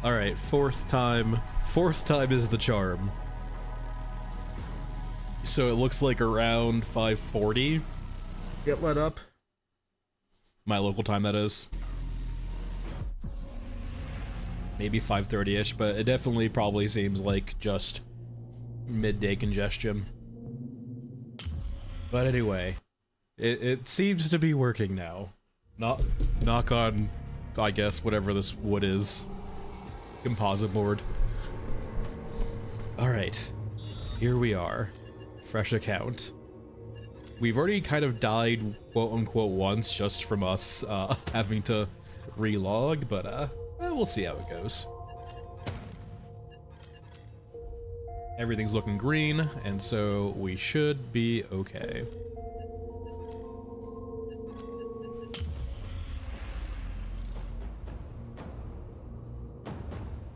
All right, fourth time is the charm. So it looks like around 5:40 get let up. My local time, that is. Maybe 5:30-ish, but it definitely probably seems like just midday congestion. But anyway, it seems to be working now. Knock on, I guess, whatever this wood is. Composite board. Alright, here we are. Fresh account. We've already kind of died, quote-unquote, once, just from us having to relog, but we'll see how it goes. Everything's looking green, and so we should be okay.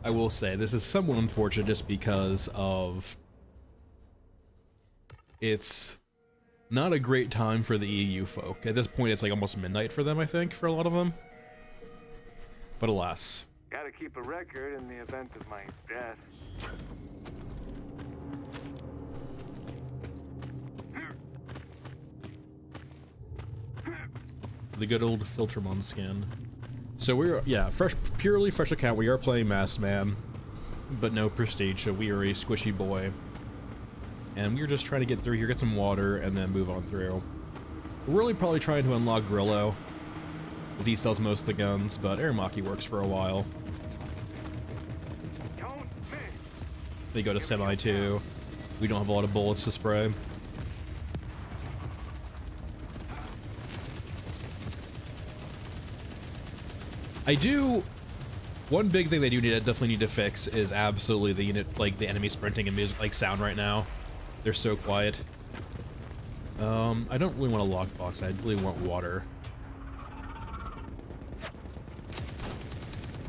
I will say, this is somewhat unfortunate just because of... It's not a great time for the EU folk. At this point, it's like almost midnight for them, I think, for a lot of them. But alas. Gotta keep a record in the event of my death. The good old Filtermon skin. So we're, yeah, purely fresh account. We are playing Masked Man, but no prestige, so we are a squishy boy. And we're just trying to get through here, get some water, and then move on through. We're really probably trying to unlock Grillo, because he sells most of the guns, but Aramaki works for a while. They go to Semi too. We don't have a lot of bullets to spray. One big thing they do definitely need to fix is absolutely the unit, like the enemy sprinting and music, like sound right now. They're so quiet. I don't really want a lockbox. I really want water.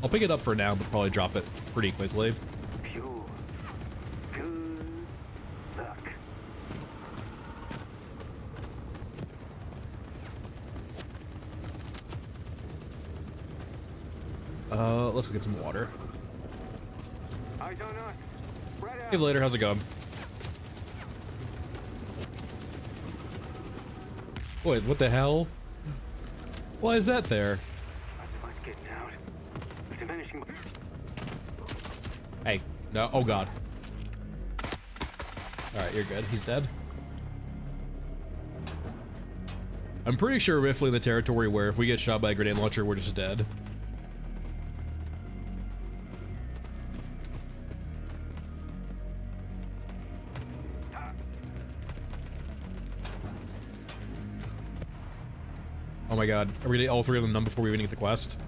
I'll pick it up for now, but probably drop it pretty quickly. Pure. Good luck. Let's go get some water. I don't know. Right out. Hey, later. How's it going? Wait, what the hell? Why is that there? Let's get out. Diminishing. Hey, no. Oh god. All right, you're good. He's dead. I'm pretty sure we're in the territory where if we get shot by a grenade launcher, we're just dead. Oh my god, are we gonna get all three of them done before we even get the quest?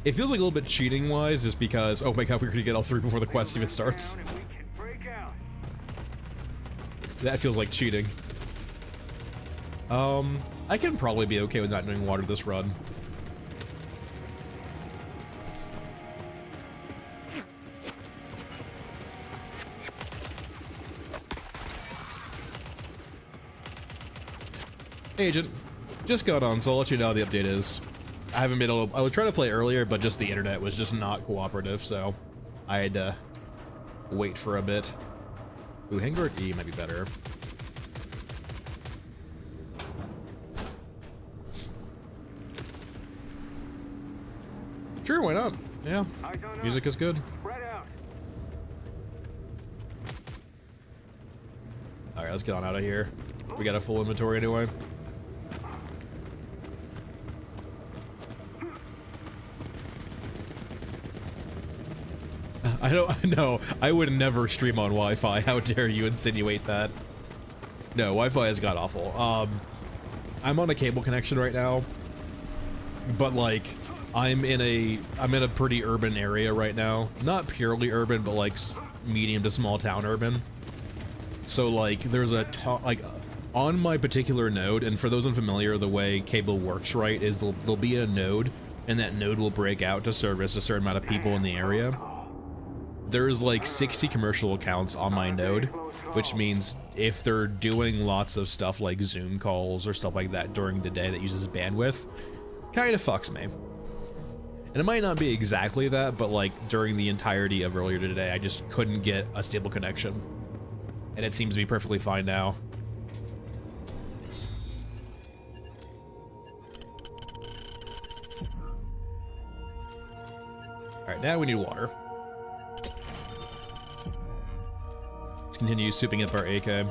It feels like a little bit cheating-wise, just because, oh my god, we're gonna get all three before the quest even starts. That feels like cheating. I can probably be okay with not doing water this run. Agent. Just got on, so I'll let you know how the update is. I haven't been able to, I was trying to play earlier, but just the internet was just not cooperative, so I had to wait for a bit. Ooh, Hangar E might be better. Sure, why not? Yeah, music is good. Alright, let's get on out of here. We got a full inventory anyway. I don't know. I would never stream on Wi-Fi. How dare you insinuate that? No, Wi-Fi is god awful. I'm on a cable connection right now, but like I'm in a pretty urban area right now. Not purely urban, but like medium to small town urban. So like there's a like on my particular node, and for those unfamiliar, the way cable works, right, is there'll be a node, and that node will break out to service a certain amount of people in the area. There's like 60 commercial accounts on my node, which means if they're doing lots of stuff like Zoom calls or stuff like that during the day that uses bandwidth, kind of fucks me. And it might not be exactly that, but like during the entirety of earlier today, I just couldn't get a stable connection. And it seems to be perfectly fine now. Alright, now we need water. Let's continue souping up our AK.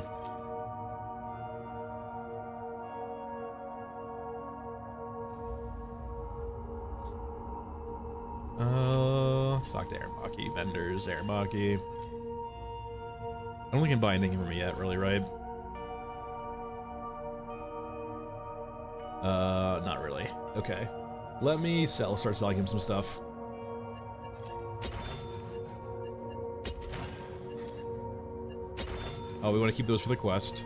Stock to Aramaki, vendors, Aramaki. I don't think I can buy anything from it yet, really, right? Not really. Okay. Let me start selling him some stuff. Oh, we want to keep those for the quest.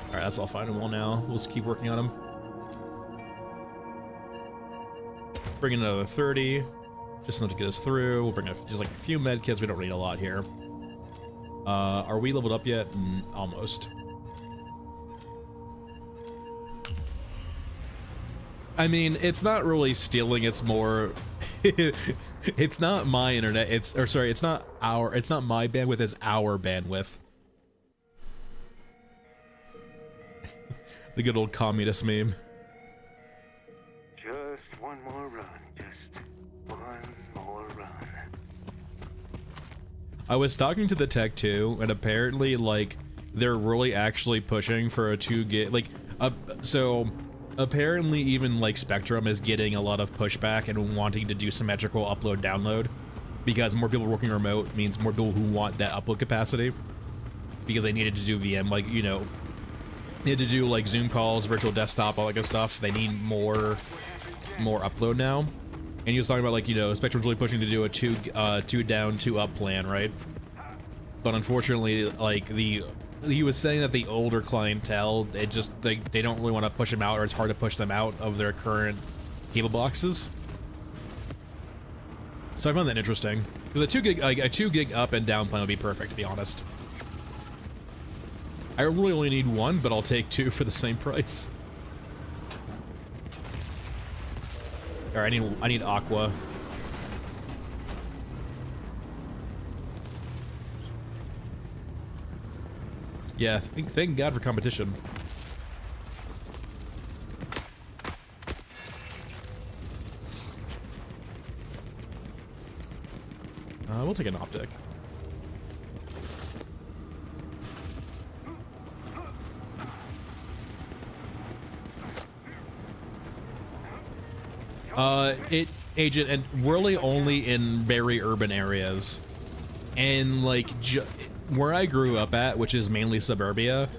Alright, that's all fine and well now. We'll just keep working on them. Bring in another 30. Just enough to get us through. We'll bring in just like a few med kits. We don't need a lot here. Are we leveled up yet? Almost. I mean, it's not really stealing, it's more... it's not my internet, it's not my bandwidth, it's our bandwidth. The good old communist meme. Just one more run. Just one more run. I was talking to the tech too, and apparently, like, they're really actually pushing for a 2 gig, like, so apparently even, like, Spectrum is getting a lot of pushback and wanting to do symmetrical upload-download, because more people working remote means more people who want that upload capacity, because they needed to do VM, like, you know, they had to do like Zoom calls, virtual desktop, all that good stuff. They need more upload now. And he was talking about, like, you know, Spectrum's really pushing to do a two down, 2 up plan, right? But unfortunately, like, he was saying that the older clientele, it just, they don't really want to push them out, or it's hard to push them out of their current cable boxes. So I found that interesting, because a 2 gig up and down plan would be perfect, to be honest. I really only need 1, but I'll take 2 for the same price. Alright, I need aqua. Yeah, thank God for competition. We'll take an optic. Agent, and really only in very urban areas. And, like, where I grew up at, which is mainly suburbia,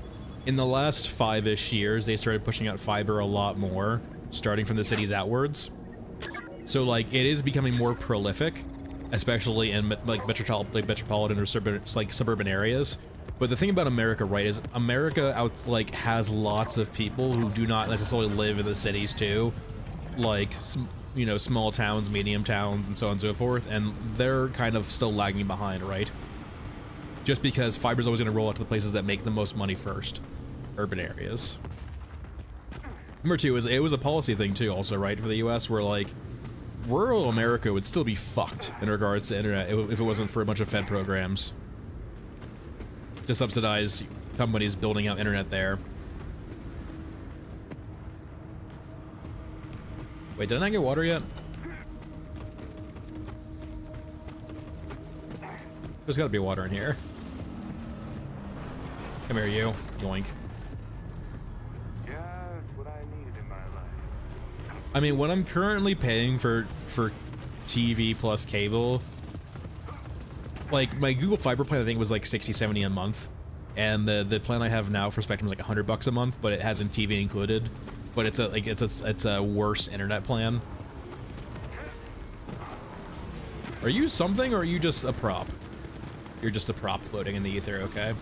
in the last 5-ish years, they started pushing out fiber a lot more, starting from the cities outwards. So, like, it is becoming more prolific, especially in, like, metropolitan or suburban areas. But the thing about America, right, is America has lots of people who do not necessarily live in the cities, too. Like, you know, small towns, medium towns, and so on and so forth, and they're kind of still lagging behind, right? Just because fiber's always going to roll out to the places that make the most money first. Urban areas. Number 2 is, it was a policy thing too, also, right, for the US, where, like, rural America would still be fucked in regards to internet if it wasn't for a bunch of Fed programs to subsidize companies building out internet there. Wait, did I not get water yet? There's gotta be water in here. Come here, you. Yoink. Just what I needed in my life. I mean, what I'm currently paying for TV plus cable, like, my Google Fiber plan, I think, was like 60, 70 a month. And the plan I have now for Spectrum is like $100 a month, but it hasn't TV included. But it's a worse internet plan. Are you something, or are you just a prop? You're just a prop floating in the ether, okay?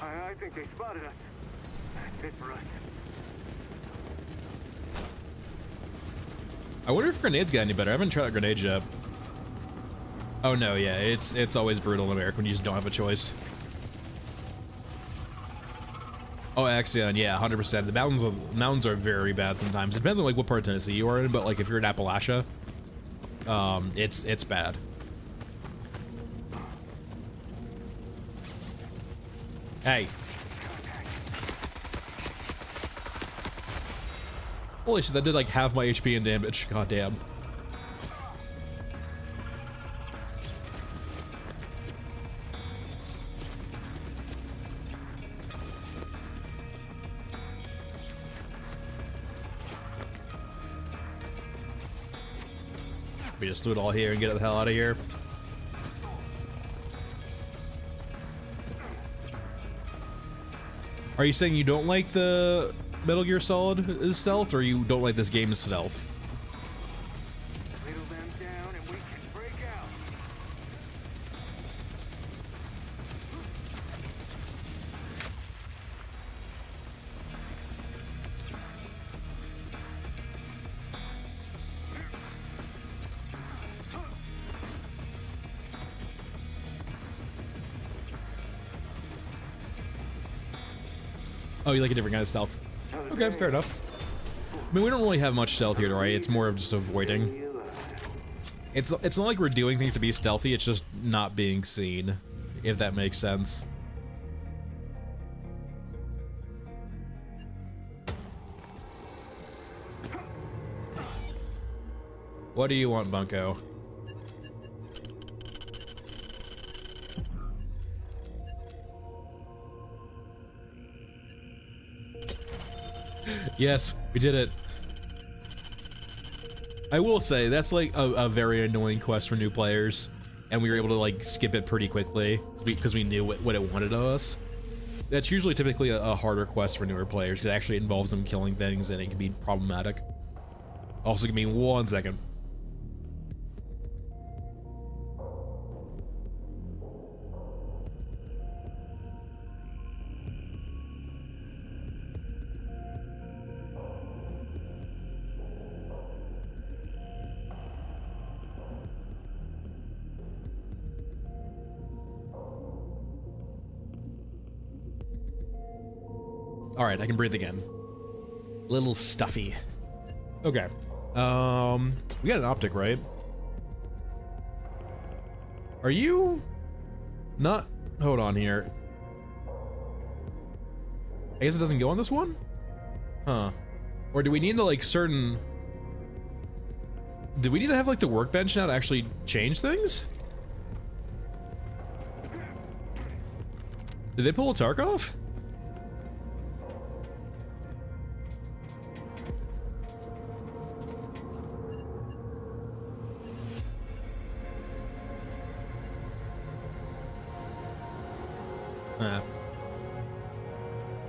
I think they spotted us. That's it for us. I wonder if grenades get any better. I haven't tried out grenades yet. Oh no, yeah, it's always brutal in America when you just don't have a choice. Oh, Axion, yeah, 100%. The mountains are very bad sometimes. It depends on like what part of Tennessee you are in, but like if you're in Appalachia, it's bad. Hey. Holy shit, that did like half my HP and damage. God damn. We just do it all here and get the hell out of here. Are you saying you don't like the Metal Gear Solid stealth, or you don't like this game's stealth? Whittle them down and we can break out. Oh, you like a different kind of stealth. Okay, fair enough. I mean, we don't really have much stealth here, right? It's more of just avoiding. It's not like we're doing things to be stealthy, it's just not being seen, if that makes sense. What do you want, Bunko? Yes, we did it. I will say, that's like a very annoying quest for new players, and we were able to like skip it pretty quickly because we knew what it wanted of us. That's usually typically a harder quest for newer players. It actually involves them killing things, and it can be problematic. Also, give me 1 second. All right, I can breathe again. Little stuffy. Okay. We got an optic, right? Are you not? Hold on here. I guess it doesn't go on this one? Huh. Or do we need to like certain... Do we need to have like the workbench now to actually change things? Did they pull a Tarkov?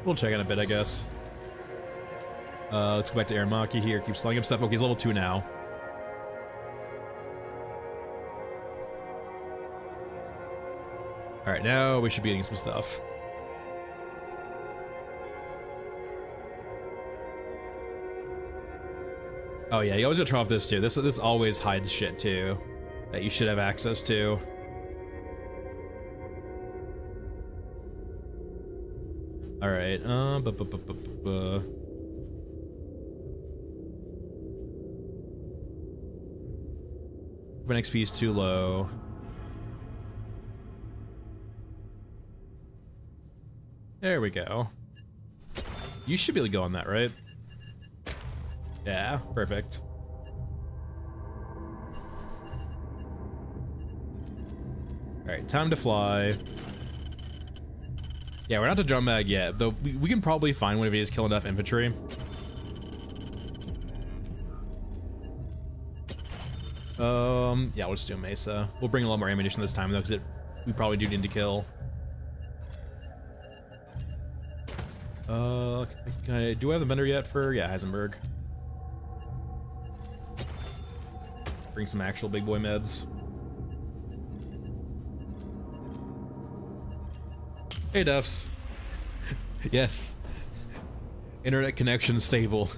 We'll check in a bit, I guess. Let's go back to Aramaki here. Keep slinging him stuff. Okay, he's level 2 now. Alright, now we should be getting some stuff. Oh yeah, you always gotta try off this too. This always hides shit too that you should have access to. All right. When XP is too low. There we go. You should be able to go on that, right? Yeah, perfect. All right, time to fly. Yeah, we're not to drum mag yet, though we can probably find one if he just kill enough infantry. Yeah, we'll just do a Mesa. We'll bring a lot more ammunition this time, though, because we probably do need to kill. Do I have the vendor yet for, yeah, Heisenberg? Bring some actual big boy meds. Hey, Duffs. Yes. Internet connection stable.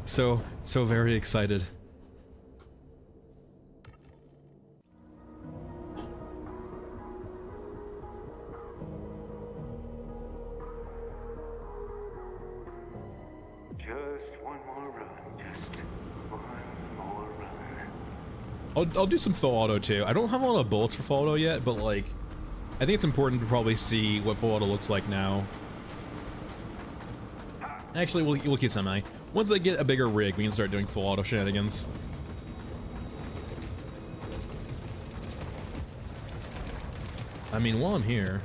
So very excited. Just one more run. Just one more run. I'll do some full auto too. I don't have a lot of bullets for full auto yet, but like, I think it's important to probably see what full auto looks like now. Actually, we'll keep semi. Once I get a bigger rig, we can start doing full auto shenanigans. I mean, while I'm here.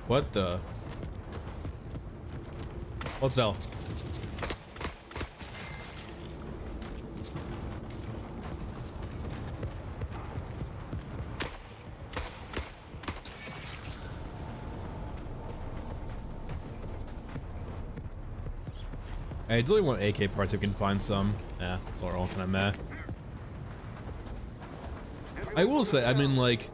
What the? What's that? I really want AK parts if we can find some. Yeah, it's all kind of meh. I will say, I mean, like,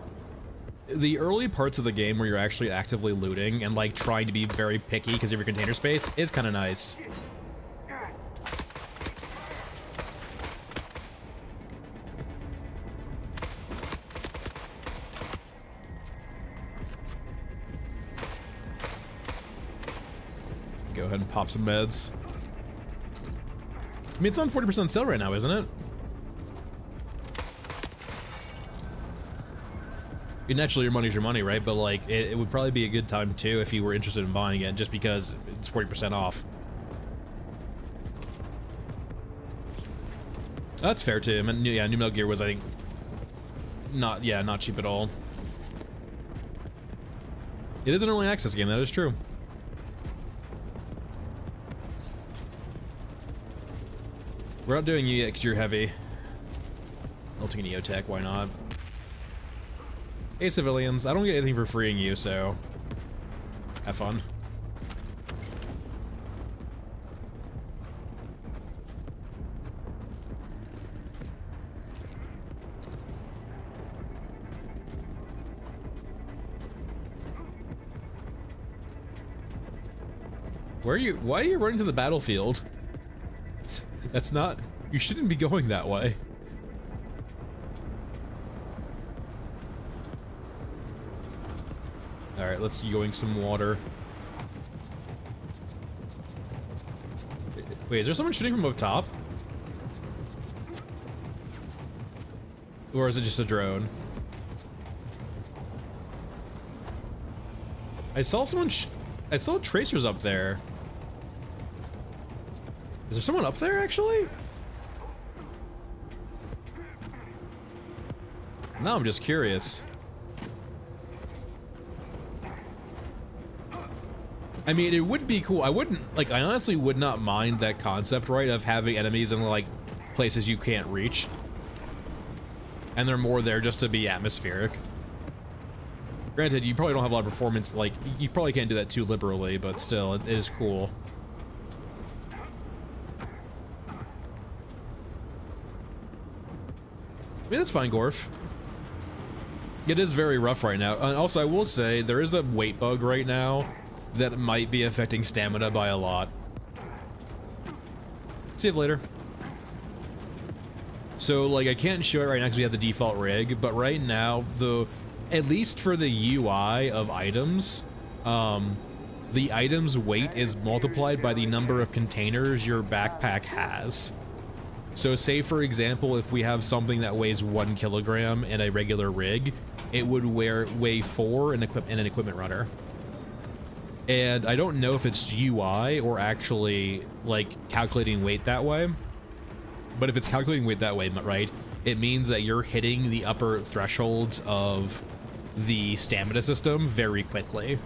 the early parts of the game where you're actually actively looting and, like, trying to be very picky because of your container space is kind of nice. Go ahead and pop some meds. I mean, it's on 40% sale right now, isn't it? Naturally, your money's your money, right? But, like, it would probably be a good time, too, if you were interested in buying it, just because it's 40% off. That's fair, too. I mean, yeah, New Metal Gear was, I think, not cheap at all. It is an early access game, that is true. We're not doing you yet because you're heavy. I'll take an EOTech, why not? Hey, civilians, I don't get anything for freeing you, so have fun. Why are you running to the battlefield? That's not, you shouldn't be going that way. All right, let's yoink some water. Wait, is there someone shooting from up top? Or is it just a drone? I saw someone I saw tracers up there. Is there someone up there, actually? Now I'm just curious. I mean, it would be cool. I honestly would not mind that concept, right, of having enemies in, like, places you can't reach. And they're more there just to be atmospheric. Granted, you probably don't have a lot of performance, like, you probably can't do that too liberally, but still, it is cool. I mean, that's fine, Gorf. It is very rough right now. And also, I will say, there is a weight bug right now that might be affecting stamina by a lot. See you later. So, like, I can't show it right now because we have the default rig, but right now, at least for the UI of items, the item's weight is multiplied by the number of containers your backpack has. So say, for example, if we have something that weighs 1 kilogram in a regular rig, it would weigh 4 in an equipment runner. And I don't know if it's UI or actually, like, calculating weight that way. But if it's calculating weight that way, right, it means that you're hitting the upper thresholds of the stamina system very quickly.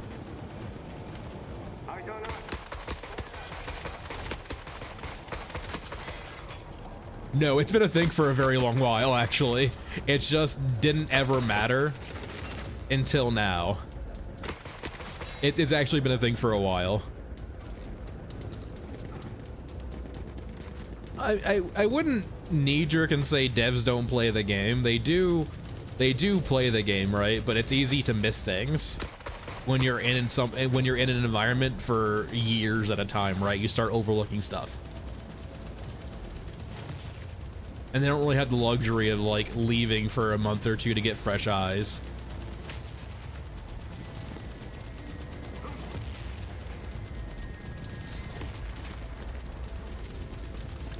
No, it's been a thing for a very long while, actually. It just didn't ever matter until now. It's actually been a thing for a while. I wouldn't knee-jerk and say devs don't play the game. They do play the game, right? But it's easy to miss things when you're in an environment for years at a time, right? You start overlooking stuff. And they don't really have the luxury of like leaving for a month or two to get fresh eyes.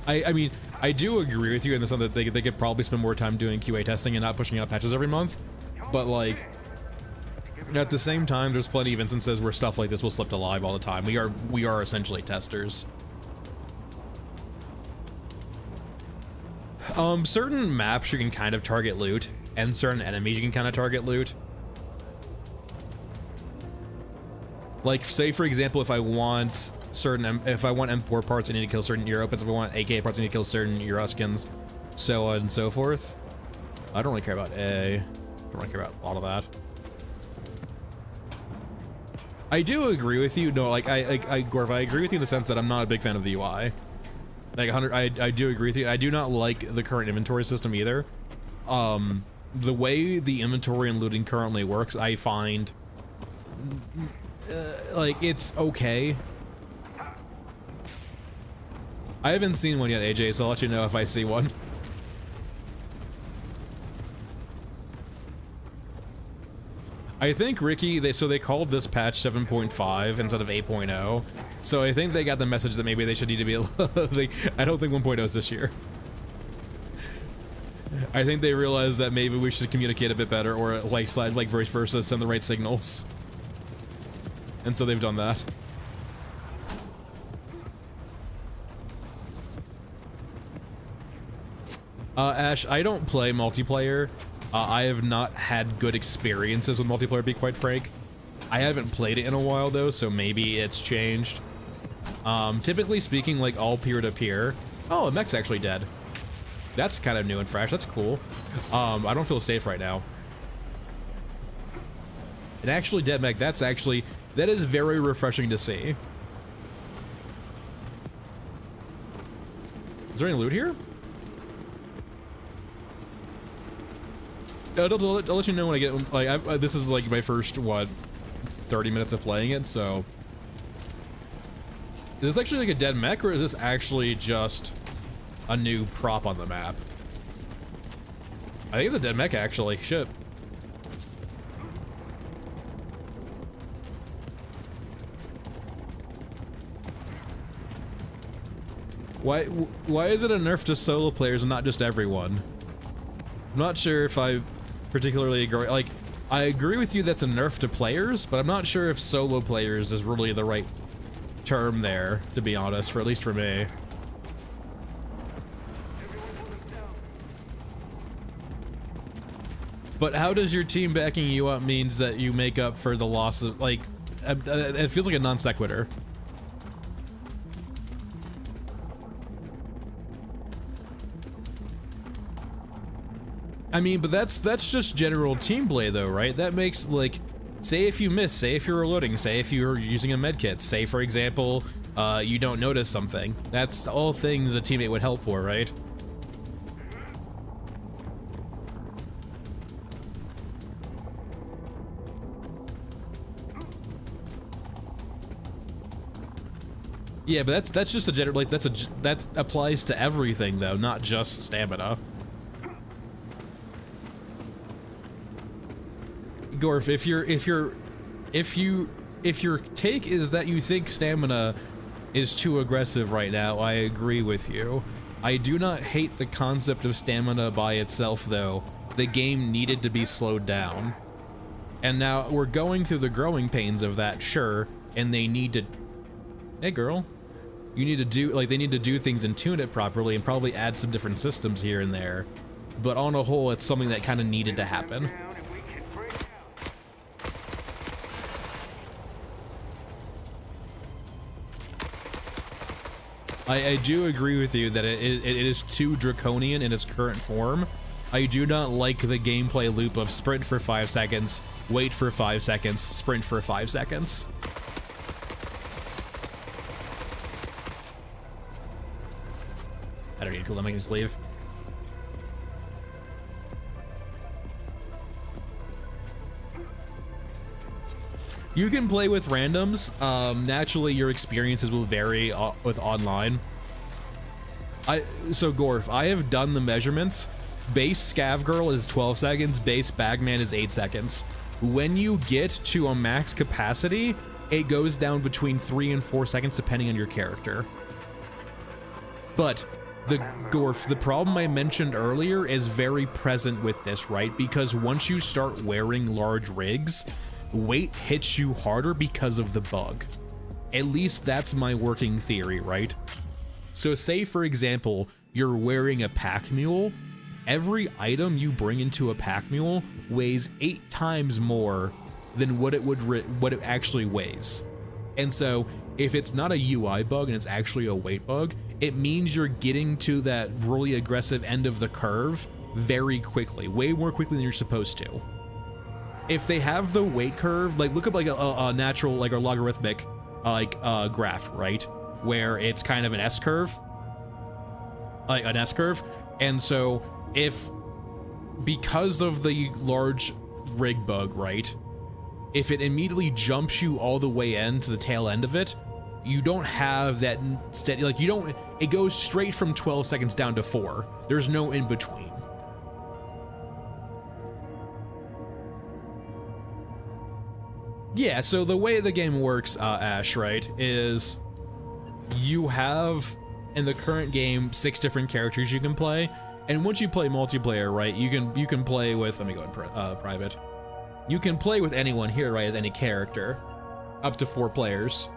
I mean, I do agree with you in the sense that they could probably spend more time doing QA testing and not pushing out patches every month. But like, at the same time, there's plenty of instances where stuff like this will slip to live all the time. We are essentially testers. Certain maps you can kind of target loot, and certain enemies you can kind of target loot. Like, say for example, if I want M4 parts, I need to kill certain Europans. If I want AK parts, I need to kill certain Euruskins, so on and so forth. I don't really care about A. I don't really care about a lot of that. I do agree with you. No, like Gorf, I agree with you in the sense that I'm not a big fan of the UI. Like 100, I do agree with you. I do not like the current inventory system either. The way the inventory and looting currently works, I find like it's okay. I haven't seen one yet, AJ, so I'll let you know if I see one. I think Ricky, they called this patch 7.5 instead of 8.0. So I think they got the message that maybe they should need to be I don't think 1.0 is this year. I think they realized that maybe we should communicate a bit better, or like slide like vice versa, send the right signals. And so they've done that. Ash, I don't play multiplayer. I have not had good experiences with multiplayer, to be quite frank. I haven't played it in a while though, so maybe it's changed. Typically speaking, like all peer-to-peer. Oh, Mech's actually dead. That's kind of new and fresh. That's cool. I don't feel safe right now. An actually dead Mech, that is very refreshing to see. Is there any loot here? I'll let you know when I get, like, this is like my first, what, 30 minutes of playing it, so. Is this actually like a dead mech, or is this actually just a new prop on the map? I think it's a dead mech, actually. Shit. Why is it a nerf to solo players and not just everyone? I'm not sure if I particularly agree. Like, I agree with you that's a nerf to players, but I'm not sure if solo players is really the right term there, to be honest, for at least for me. But how does your team backing you up means that you make up for the loss of, like, it feels like a non sequitur. I mean, but that's just general team play though, right? That makes, like, say if you miss, say if you're reloading, say if you're using a medkit, say for example, you don't notice something. That's all things a teammate would help for, right? Yeah, but that's just a general, like, that applies to everything though, not just stamina. Gorf, if your take is that you think stamina is too aggressive right now, I agree with you. I do not hate the concept of stamina by itself though. The game needed to be slowed down. And now we're going through the growing pains of that, sure, and they need to, hey girl, you need to do, like, they need to do things and tune it properly and probably add some different systems here and there. But on a whole, it's something that kind of needed to happen. I do agree with you that it is too draconian in its current form. I do not like the gameplay loop of sprint for 5 seconds, wait for 5 seconds, sprint for 5 seconds. I don't need to kill them, I can just leave. You can play with randoms. Naturally, your experiences will vary with online. So Gorf, I have done the measurements. Base Scav Girl is 12 seconds, base Bagman is 8 seconds. When you get to a max capacity, it goes down between 3 and 4 seconds depending on your character. But the Gorf, the problem I mentioned earlier is very present with this, right? Because once you start wearing large rigs, weight hits you harder because of the bug. At least that's my working theory, right? So say, for example, you're wearing a pack mule. Every item you bring into a pack mule weighs 8 times more than what it actually weighs. And so if it's not a UI bug and it's actually a weight bug, it means you're getting to that really aggressive end of the curve very quickly, way more quickly than you're supposed to. If they have the weight curve, like look up like a natural, like a logarithmic graph, right? Where it's kind of an S curve, like an S curve. And so if, because of the large rig bug, right, if it immediately jumps you all the way into the tail end of it, you don't have that steady, like you don't, it goes straight from 12 seconds down to 4. There's no in between. Yeah, so the way the game works, Ash, right, is you have, in the current game, 6 different characters you can play, and once you play multiplayer, right, you can play with, let me go in private. You can play with anyone here, right, as any character, up to 4 players.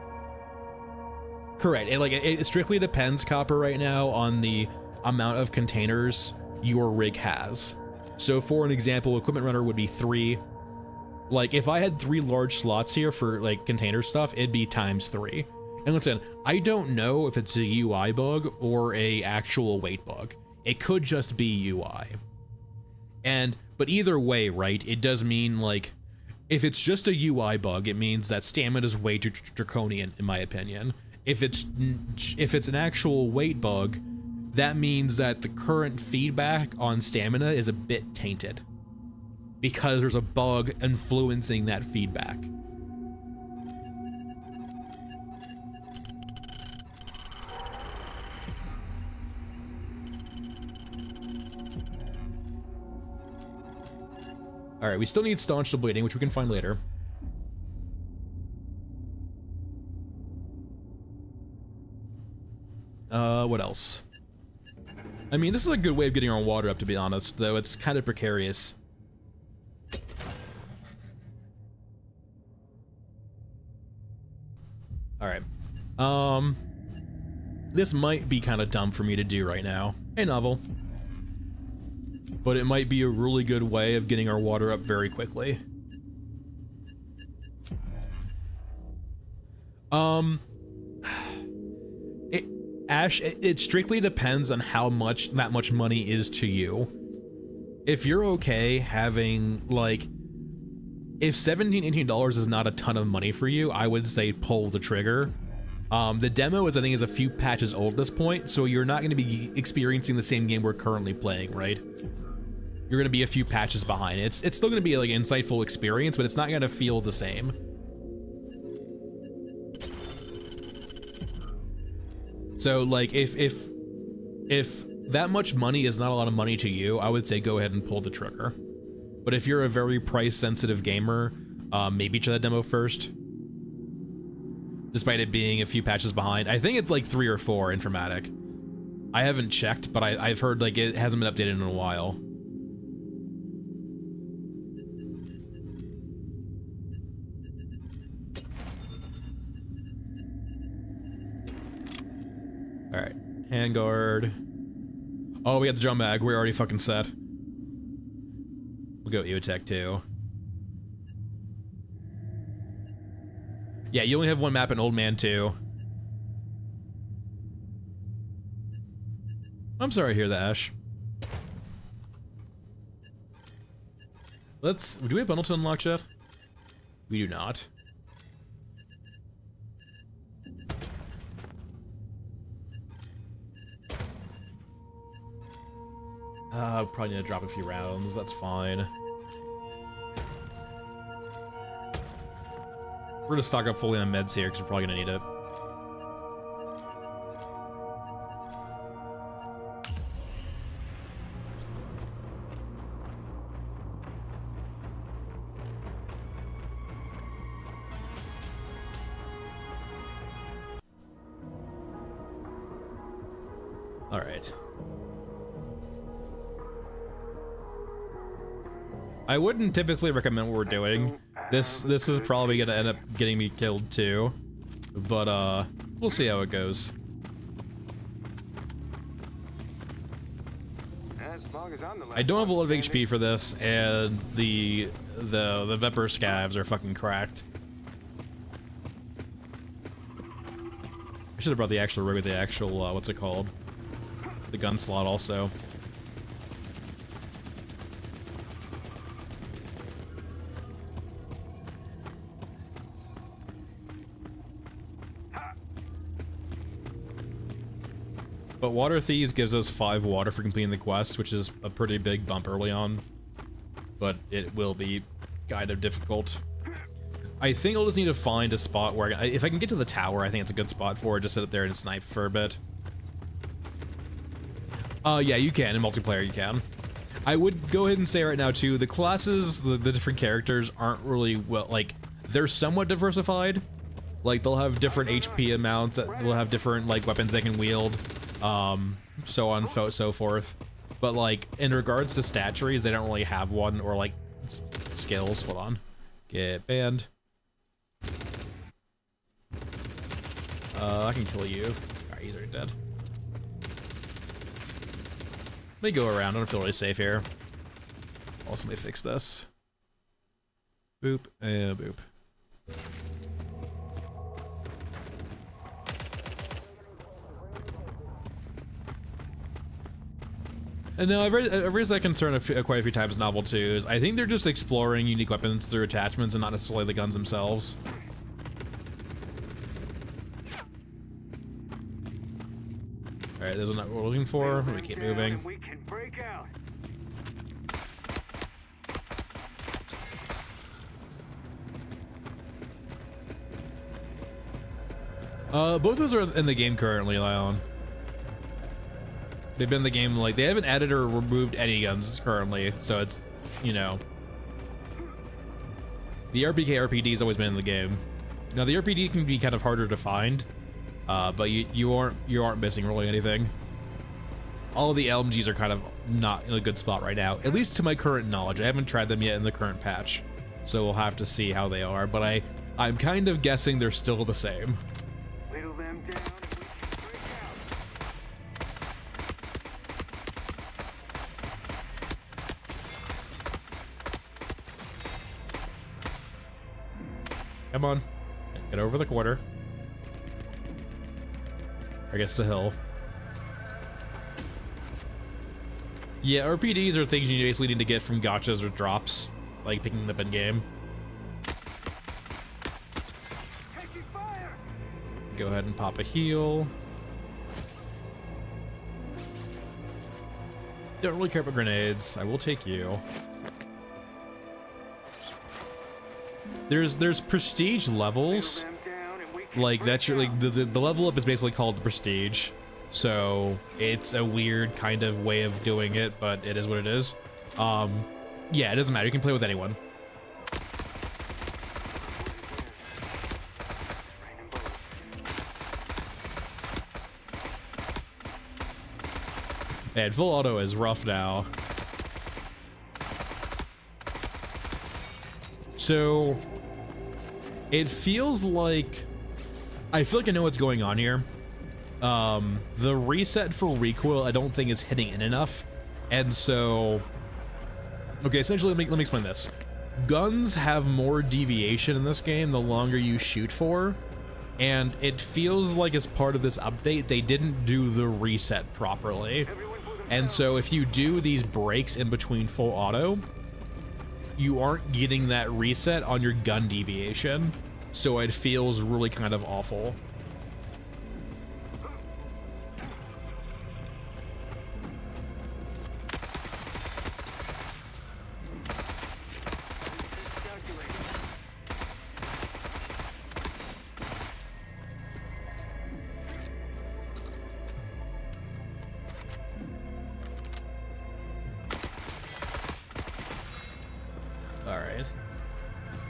Correct, it strictly depends, Copper, right now, on the amount of containers your rig has. So for an example, equipment runner would be 3. Like, if I had 3 large slots here for, like, container stuff, it'd be times 3. And listen, I don't know if it's a UI bug or a actual weight bug. It could just be UI. But either way, right, it does mean, like, if it's just a UI bug, it means that stamina is way too draconian, in my opinion. If it's an actual weight bug, that means that the current feedback on stamina is a bit tainted, because there's a bug influencing that feedback. All right, we still need staunch the bleeding, which we can find later. What else? I mean, this is a good way of getting our water up, to be honest, though it's kind of precarious. All right. This might be kind of dumb for me to do right now. Hey, Novel. But it might be a really good way of getting our water up very quickly. Ash, it strictly depends on how much that much money is to you. If you're okay having, like, if $17, $18 is not a ton of money for you, I would say pull the trigger. The demo is, I think, is a few patches old at this point, so you're not going to be experiencing the same game we're currently playing, right? You're going to be a few patches behind. It's still going to be like an insightful experience, but it's not going to feel the same. So, like, if that much money is not a lot of money to you, I would say go ahead and pull the trigger. But if you're a very price-sensitive gamer, maybe try the demo first. Despite it being a few patches behind. I think it's like 3 or 4 Informatic. I haven't checked, but I've heard, like, it hasn't been updated in a while. Alright, handguard. Oh, we got the drum mag. We're already fucking set. We'll go EOTech too. Yeah, you only have 1 map in Old Man 2. I'm sorry to hear that, Ash. Do we have bundle to unlock yet? We do not. Probably need to drop a few rounds, that's fine. We're gonna stock up fully on meds here, because we're probably gonna need it. All right. I wouldn't typically recommend what we're doing. This is probably gonna end up getting me killed too, but we'll see how it goes. I don't have a lot of HP for this, and the Viper scavs are fucking cracked. I should have brought the actual rig with the actual what's it called? The gun slot also. But Water Thieves gives us 5 water for completing the quest, which is a pretty big bump early on. But it will be kind of difficult. I think I'll just need to find a spot where if I can get to the tower, I think it's a good spot for it. Just sit up there and snipe for a bit. Yeah, you can. In multiplayer, you can. I would go ahead and say right now, too, the classes, the different characters aren't really, well, like, they're somewhat diversified. Like, they'll have different HP amounts, they'll have different, like, weapons they can wield. So on, so forth. But like, in regards to stat trees, they don't really have one, or like, skills. Hold on. Get banned. I can kill you. Alright, he's already dead. Let me go around, I don't feel really safe here. Also, let me fix this. Boop, and boop. And no, I've raised that concern quite a few times in Novel 2s. I think they're just exploring unique weapons through attachments and not necessarily the guns themselves. Alright, there's not what we're looking for. Let me keep moving. We can break out. Both those are in the game currently, Lion. They've been in the game, like, they haven't added or removed any guns currently, so it's, you know. The RPK RPD has always been in the game. Now, the RPD can be kind of harder to find, but you aren't missing really anything. All of the LMGs are kind of not in a good spot right now, at least to my current knowledge. I haven't tried them yet in the current patch, so we'll have to see how they are, but I'm kind of guessing they're still the same. Whittle them down and we can break out. Come on, get over the quarter. I guess the hill. Yeah, RPDs are things you basically need to get from gotchas or drops, like picking them up in game. Taking fire. Go ahead and pop a heal. Don't really care about grenades. I will take you. There's prestige levels. Them down and we can Like break that's your, like out. the level up is basically called the prestige. So it's a weird kind of way of doing it, but it is what it is. Yeah, it doesn't matter. You can play with anyone. Raining bullets. And full auto is rough now. So it feels like I feel like I know what's going on here. The reset for recoil I don't think is hitting in enough, and so okay, essentially let me explain this. Guns have more deviation in this game the longer you shoot for, and it feels like as part of this update they didn't do the reset properly. And so if you do these breaks in between full auto, you aren't getting that reset on your gun deviation, so it feels really kind of awful.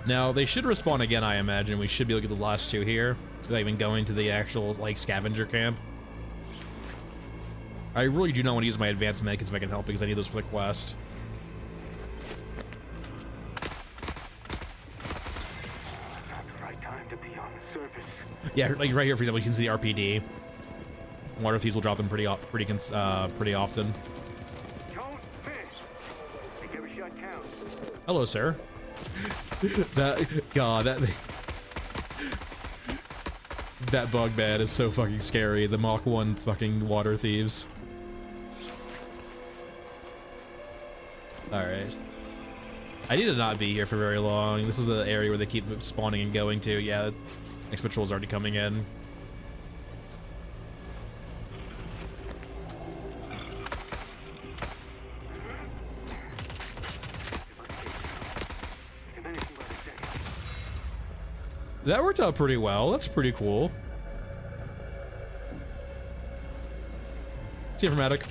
Now, they should respawn again, I imagine. We should be able to get the last 2 here, without even going to the actual, like, scavenger camp. I really do not want to use my advanced medkits if I can help, because I need those for the quest. Not the right time to be on the surface. Yeah, like right here, for example, you can see the RPD. Water thieves will drop them pretty often. Don't miss. Make every shot count. Hello, sir. That bug man is so fucking scary. The Mach 1 fucking water thieves. Alright. I need to not be here for very long. This is the area where they keep spawning and going to. Yeah, next patrol's already coming in. That worked out pretty well. That's pretty cool. See you, Informatic.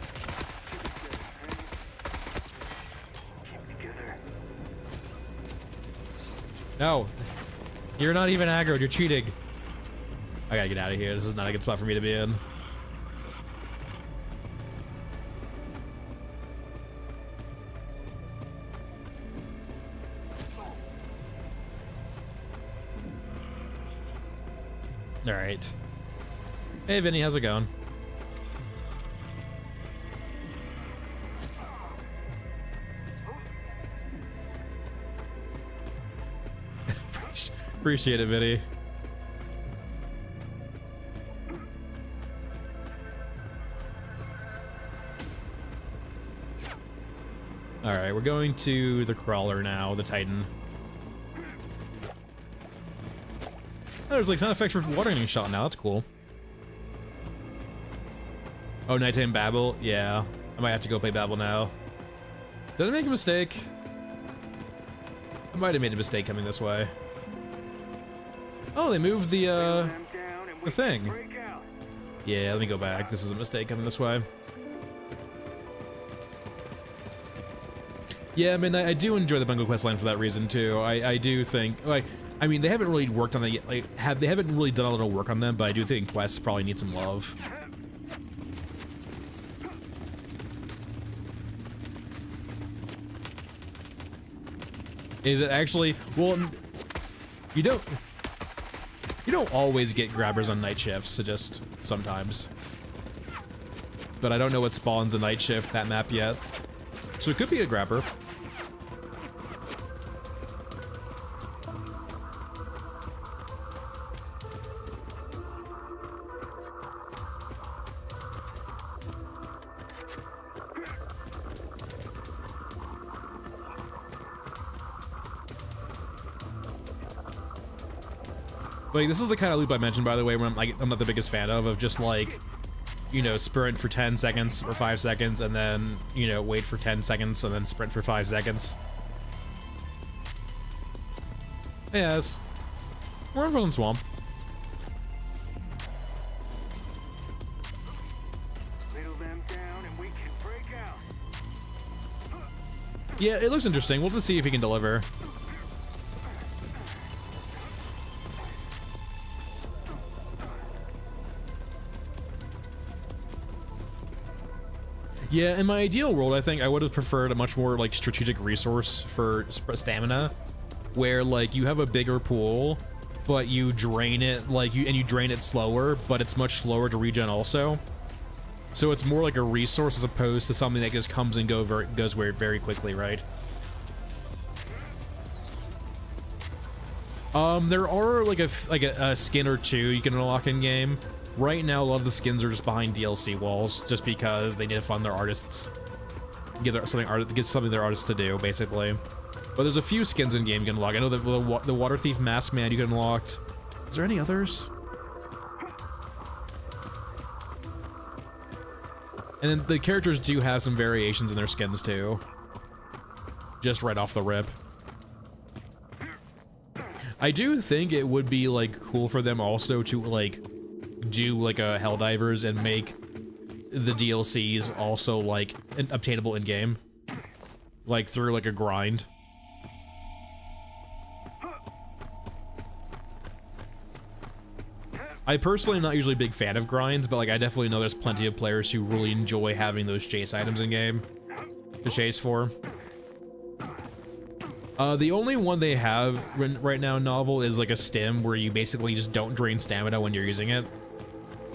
No. You're not even aggroed. You're cheating. I gotta get out of here. This is not a good spot for me to be in. Alright. Hey, Vinny, how's it going? Appreciate it, Vinny. Alright, we're going to the crawler now, the Titan. Oh, there's like sound effects for water getting shot now. That's cool. Oh, nighttime Babel? Yeah. I might have to go play Babel now. Did I make a mistake? I might have made a mistake coming this way. Oh, they moved the thing. Yeah, let me go back. This is a mistake coming this way. Yeah, I mean, I do enjoy the Bungo quest line for that reason, too. I do think, like, I mean, they haven't really worked on it yet. Like, they haven't really done a lot of work on them, but I do think quests probably need some love. Is it actually? Well, you don't always get grabbers on night shifts, so just sometimes. But I don't know what spawns a night shift that map yet, so it could be a grabber. Like, this is the kind of loop I mentioned, by the way, where I'm not the biggest fan of just like, you know, sprint for 10 seconds or 5 seconds, and then, you know, wait for 10 seconds, and then sprint for 5 seconds. Yes. We're in Frozen Swamp. Whittle them down and we can break out. Yeah, it looks interesting. We'll have to see if he can deliver. Yeah, in my ideal world, I think I would have preferred a much more, like, strategic resource for stamina, where, like, you have a bigger pool, but you drain it, like, you drain it slower, but it's much slower to regen also. So it's more like a resource as opposed to something that just comes and goes very quickly, right? There are, like, a skin or two you can unlock in-game. Right now, a lot of the skins are just behind DLC walls, just because they need to fund their artists. Give something their artists to do, basically. But there's a few skins in game you can unlock. I know the Water Thief Mask Man you can unlock. Is there any others? And then the characters do have some variations in their skins too. Just right off the rip. I do think it would be, like, cool for them also to, like, do like a Helldivers and make the DLCs also like obtainable in game, like through like a grind. I personally am not usually a big fan of grinds, but like I definitely know there's plenty of players who really enjoy having those chase items in game to chase for. The only one they have right now in Novel is like a stim where you basically just don't drain stamina when you're using it.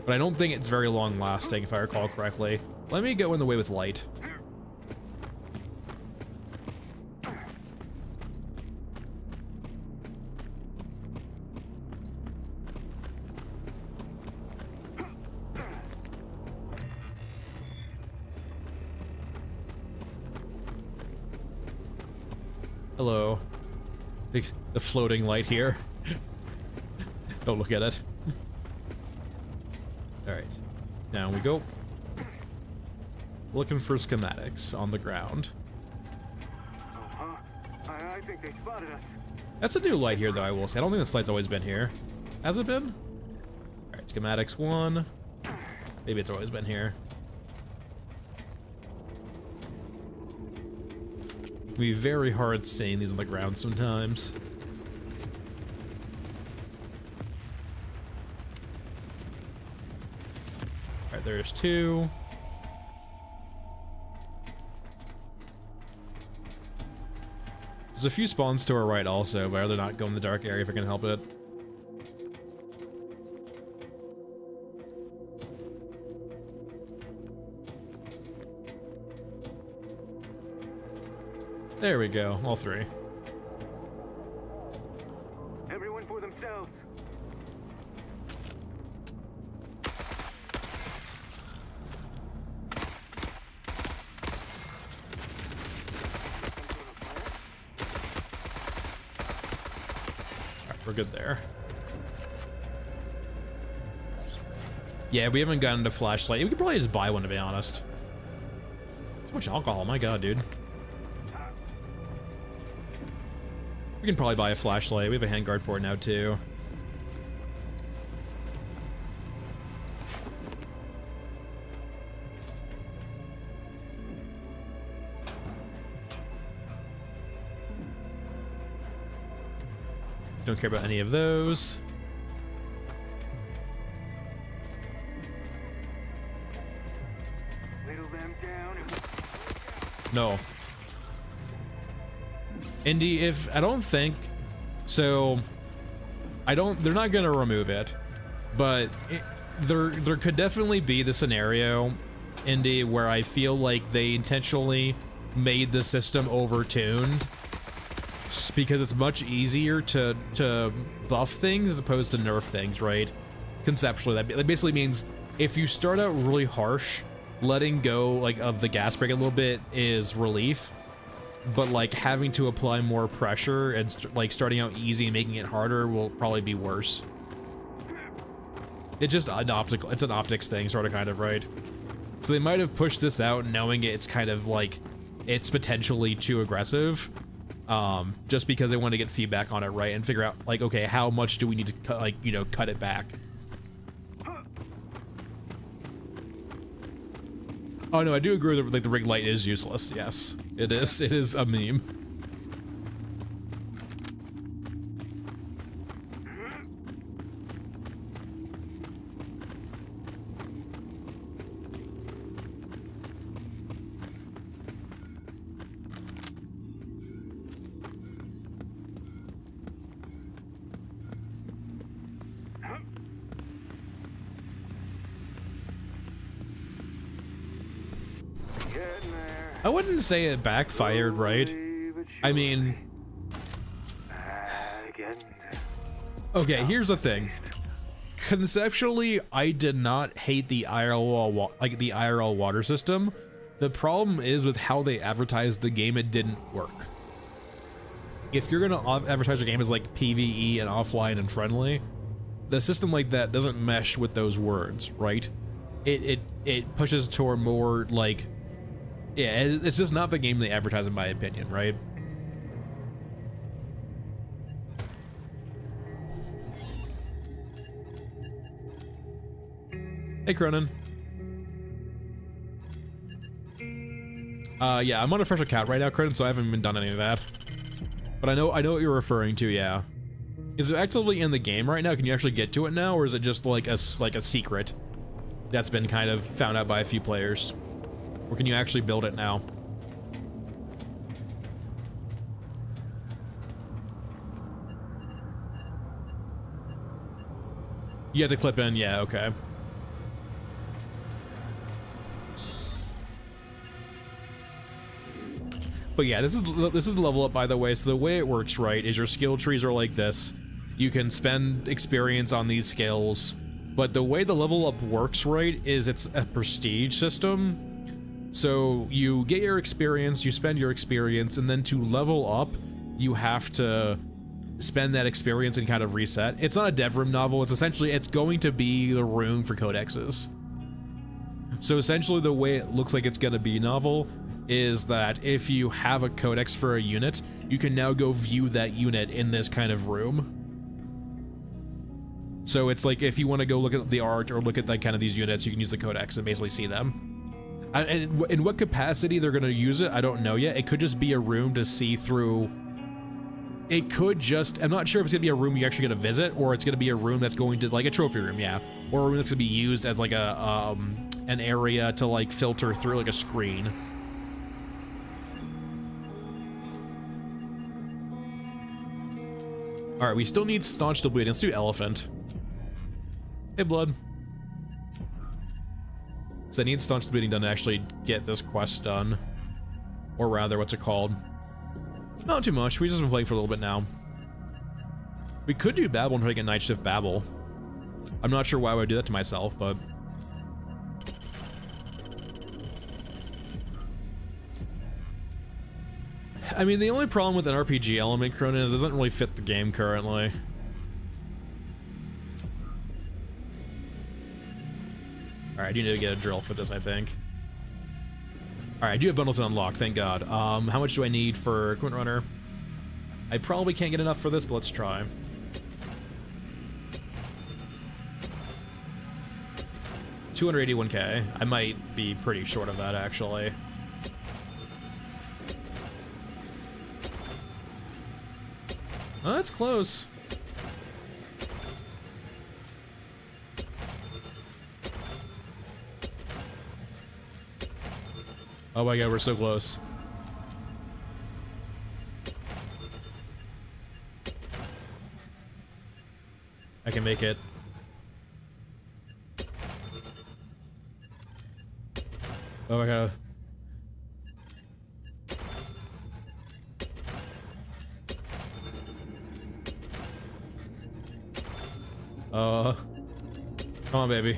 But I don't think it's very long lasting if I recall correctly. Let me go in the way with light. Hello. The floating light here. Don't look at it. Alright. Down we go. Looking for schematics on the ground. I think they spotted us. That's a new light here, though, I will say. I don't think this light's always been here. Has it been? Alright, schematics 1. Maybe it's always been here. It can be very hard seeing these on the ground sometimes. Alright, there's 2. There's a few spawns to our right also, but I'd rather not go in the dark area if I can help it. There we go, all 3. Everyone for themselves. Alright, we're good there. Yeah, we haven't gotten to flashlight. We could probably just buy one, to be honest. So much alcohol, my god, dude. We can probably buy a flashlight. We have a handguard for it now, too. Don't care about any of those. Whittle them down and No. Indy, if I don't think so, they're not gonna remove it, but there could definitely be the scenario, Indy, where I feel like they intentionally made the system overtuned because it's much easier to buff things as opposed to nerf things, right? Conceptually, that basically means if you start out really harsh, letting go like of the gas brake a little bit is relief. But like having to apply more pressure and like starting out easy and making it harder will probably be worse. It's just an optics thing, sort of, kind of, right? So they might have pushed this out knowing it's kind of like it's potentially too aggressive, just because they want to get feedback on it, right, and figure out like, okay, how much do we need to cut, like, you know, cut it back. Oh no, I do agree that like the rig light is useless. Yes, it is. It is a meme. I wouldn't say it backfired, right? I mean, okay, here's the thing. Conceptually, I did not hate the IRL water system. The problem is with how they advertised the game, it didn't work. If you're gonna advertise your game as like PvE and offline and friendly, the system like that doesn't mesh with those words, right? It pushes toward more like, yeah, it's just not the game they advertise, in my opinion, right? Hey, Cronin. Yeah, I'm on a fresh account right now, Cronin, so I haven't even done any of that. But I know what you're referring to, yeah. Is it actively in the game right now? Can you actually get to it now, or is it just like a secret that's been kind of found out by a few players? Or can you actually build it now? You have to clip in, yeah, okay. But yeah, this is the level up, by the way. So the way it works, right, is your skill trees are like this. You can spend experience on these skills, but the way the level up works, right, is it's a prestige system. So you get your experience, you spend your experience, and then to level up, you have to spend that experience and kind of reset. It's not a dev room novel. It's essentially, it's going to be the room for codexes. So essentially the way it looks like it's going to be novel is that if you have a codex for a unit, you can now go view that unit in this kind of room. So it's like if you want to go look at the art or look at like kind of these units, you can use the codex and basically see them. And in what capacity they're going to use it, I don't know yet. It could just be a room to see through. It could just, I'm not sure if it's gonna be a room you're actually gonna visit, or it's gonna be a room that's going to, like a trophy room, yeah. Or a room that's gonna be used as like a, an area to like filter through like a screen. All right, we still need staunch the bleeding. Let's do elephant. Hey, blood. So I need staunch the bleeding done to actually get this quest done. Or rather, what's it called? Not too much. We've just been playing for a little bit now. We could do Babel and try to get Night Shift Babel. I'm not sure why I would do that to myself, but... I mean, the only problem with an RPG element, Cronin, is it doesn't really fit the game currently. Alright, I do need to get a drill for this, I think. Alright, I do have bundles to unlock, thank God. How much do I need for Equipment Runner? I probably can't get enough for this, but let's try. $281K. I might be pretty short of that, actually. Oh, that's close. Oh my God, we're so close. I can make it. Oh my God. Come on, baby.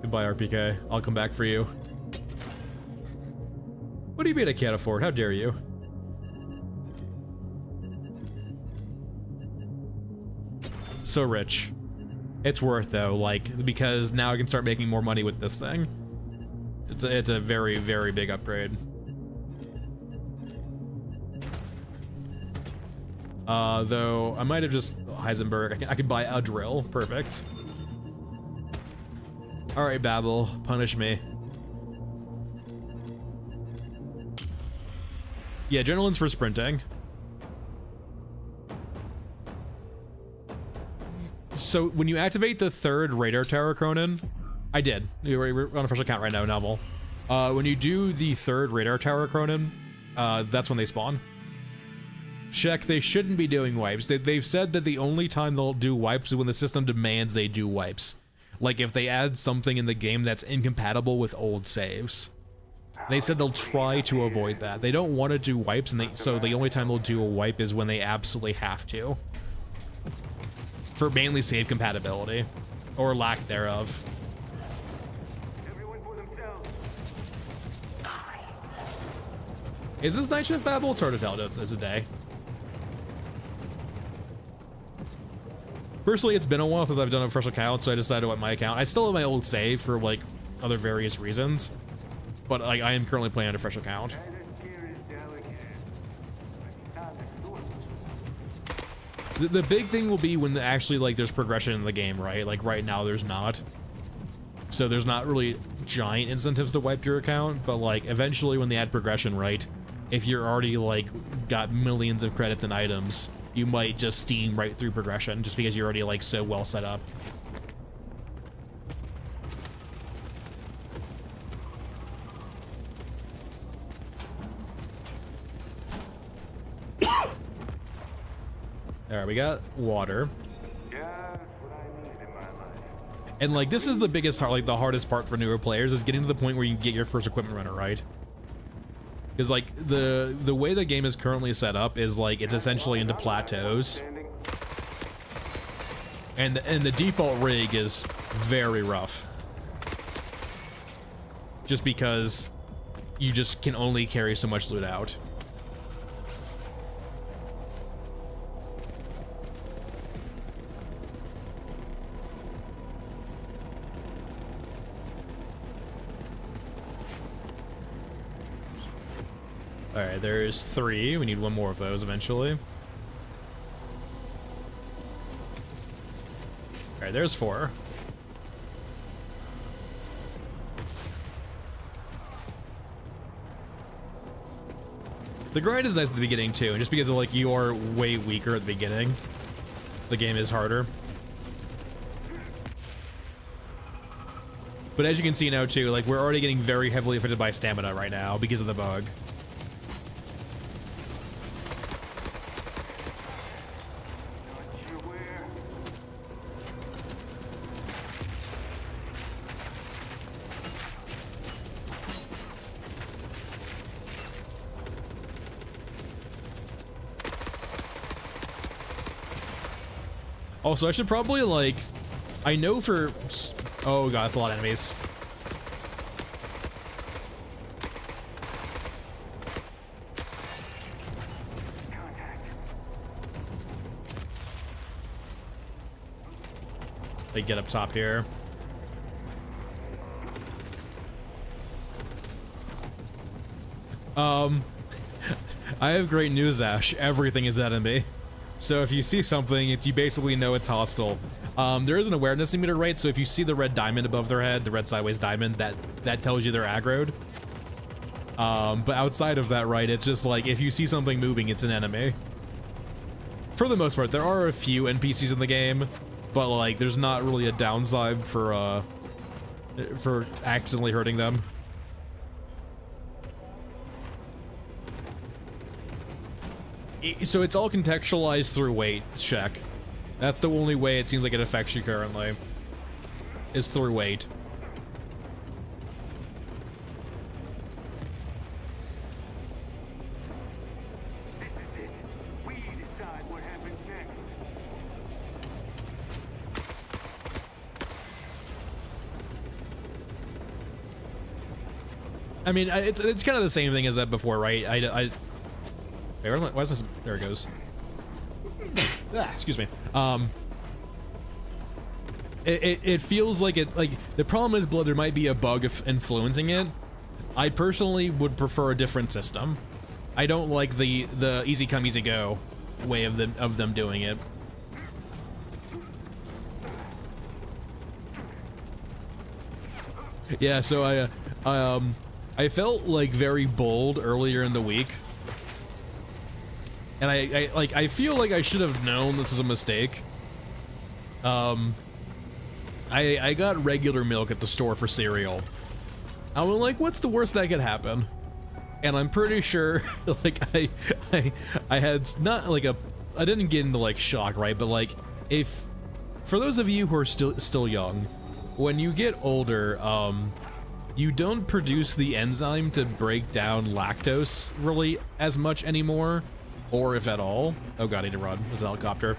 Goodbye, RPK. I'll come back for you. What do you mean I can't afford? How dare you? So rich. It's worth though, like, because now I can start making more money with this thing. It's a very, very big upgrade. Though I might have just Heisenberg. I can buy a drill. Perfect. All right, Babel, punish me. Yeah, adrenaline's for sprinting. So when you activate the third radar tower, Cronin, I did. We're on a fresh account right now, novel. When you do the third radar tower, Cronin, that's when they spawn. Check, they shouldn't be doing wipes. They've said that the only time they'll do wipes is when the system demands they do wipes. Like if they add something in the game that's incompatible with old saves. They said they'll try to avoid that. They don't want to do wipes, and so the only time they'll do a wipe is when they absolutely have to. For mainly save compatibility. Or lack thereof. Everyone for themselves. Is this Night Shift Babel? It's hard to tell. It's a day. Personally, it's been a while since I've done a fresh account, so I decided to wipe my account. I still have my old save for, like, other various reasons. But, like, I am currently playing on a fresh account. The big thing will be when actually, like, there's progression in the game, right? Like, right now there's not. So there's not really giant incentives to wipe your account, but, like, eventually when they add progression, right? If you're already, like, got millions of credits and items, you might just steam right through progression just because you're already, like, so well set up. Alright, we got water. Just what I need in my life. And, like, this is the biggest, like, the hardest part for newer players is getting to the point where you can get your first equipment runner, right? Because, like, the way the game is currently set up is, like, it's essentially into plateaus. And the default rig is very rough. Just because you just can only carry so much loot out. Alright, there's 3. We need 1 more of those eventually. Alright, there's 4. The grind is nice at the beginning too, and just because of, like, you are way weaker at the beginning, the game is harder. But as you can see now too, like, we're already getting very heavily affected by stamina right now because of the bug. Also, I should probably, like, I know for, oh god, it's a lot of enemies. They get up top here. I have great news, Ash. Everything is enemy. So if you see something, you basically know it's hostile. There is an awareness meter, right? So if you see the red diamond above their head, the red sideways diamond, that tells you they're aggroed. But outside of that, right, it's just like if you see something moving, it's an enemy. For the most part, there are a few NPCs in the game, but like there's not really a downside for accidentally hurting them. So it's all contextualized through weight check. That's the only way it seems like it affects you currently, is through weight. This is it. We decide what happens next. I mean, it's kind of the same thing as that before, right? Wait, why is this? There it goes. Excuse me. It feels like the problem is, Blood, there might be a bug influencing it. I personally would prefer a different system. I don't like the easy come easy go way of them doing it. Yeah, so I felt like very bold earlier in the week. And I feel like I should have known this was a mistake. I got regular milk at the store for cereal. I was like, what's the worst that could happen? And I'm pretty sure, like, I had not like I didn't get into like shock, right? But like, for those of you who are still young, when you get older, you don't produce the enzyme to break down lactose really as much anymore. Or if at all. Oh god, I need to run. There's a helicopter.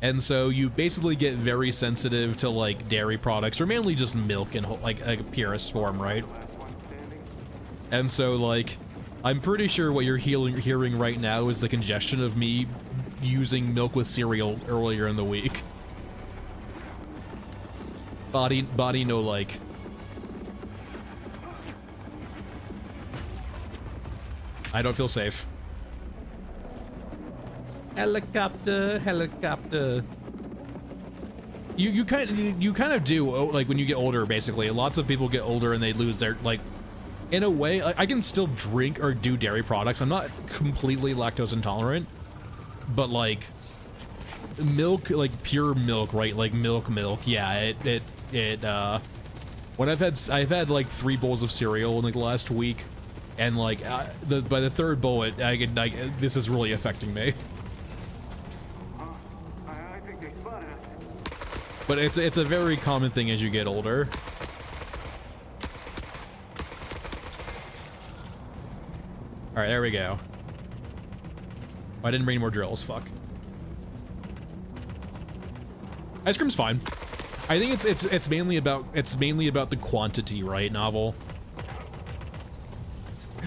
And so you basically get very sensitive to like dairy products, or mainly just milk in like a purest form, right? And so like, I'm pretty sure what you're hearing right now is the congestion of me using milk with cereal earlier in the week. Body no like. I don't feel safe. Helicopter, helicopter. You kind of do, like, when you get older, basically. Lots of people get older and they lose their, like, in a way, I can still drink or do dairy products. I'm not completely lactose intolerant, but like milk, like pure milk, right? Like milk. Yeah, when I've had like 3 bowls of cereal in like the last week, and like by the 3rd bowl, this is really affecting me. I think they spotted us. But it's a very common thing as you get older. All right, there we go. Oh, I didn't bring any more drills. Fuck. Ice cream's fine. I think it's mainly about the quantity, right, Novel?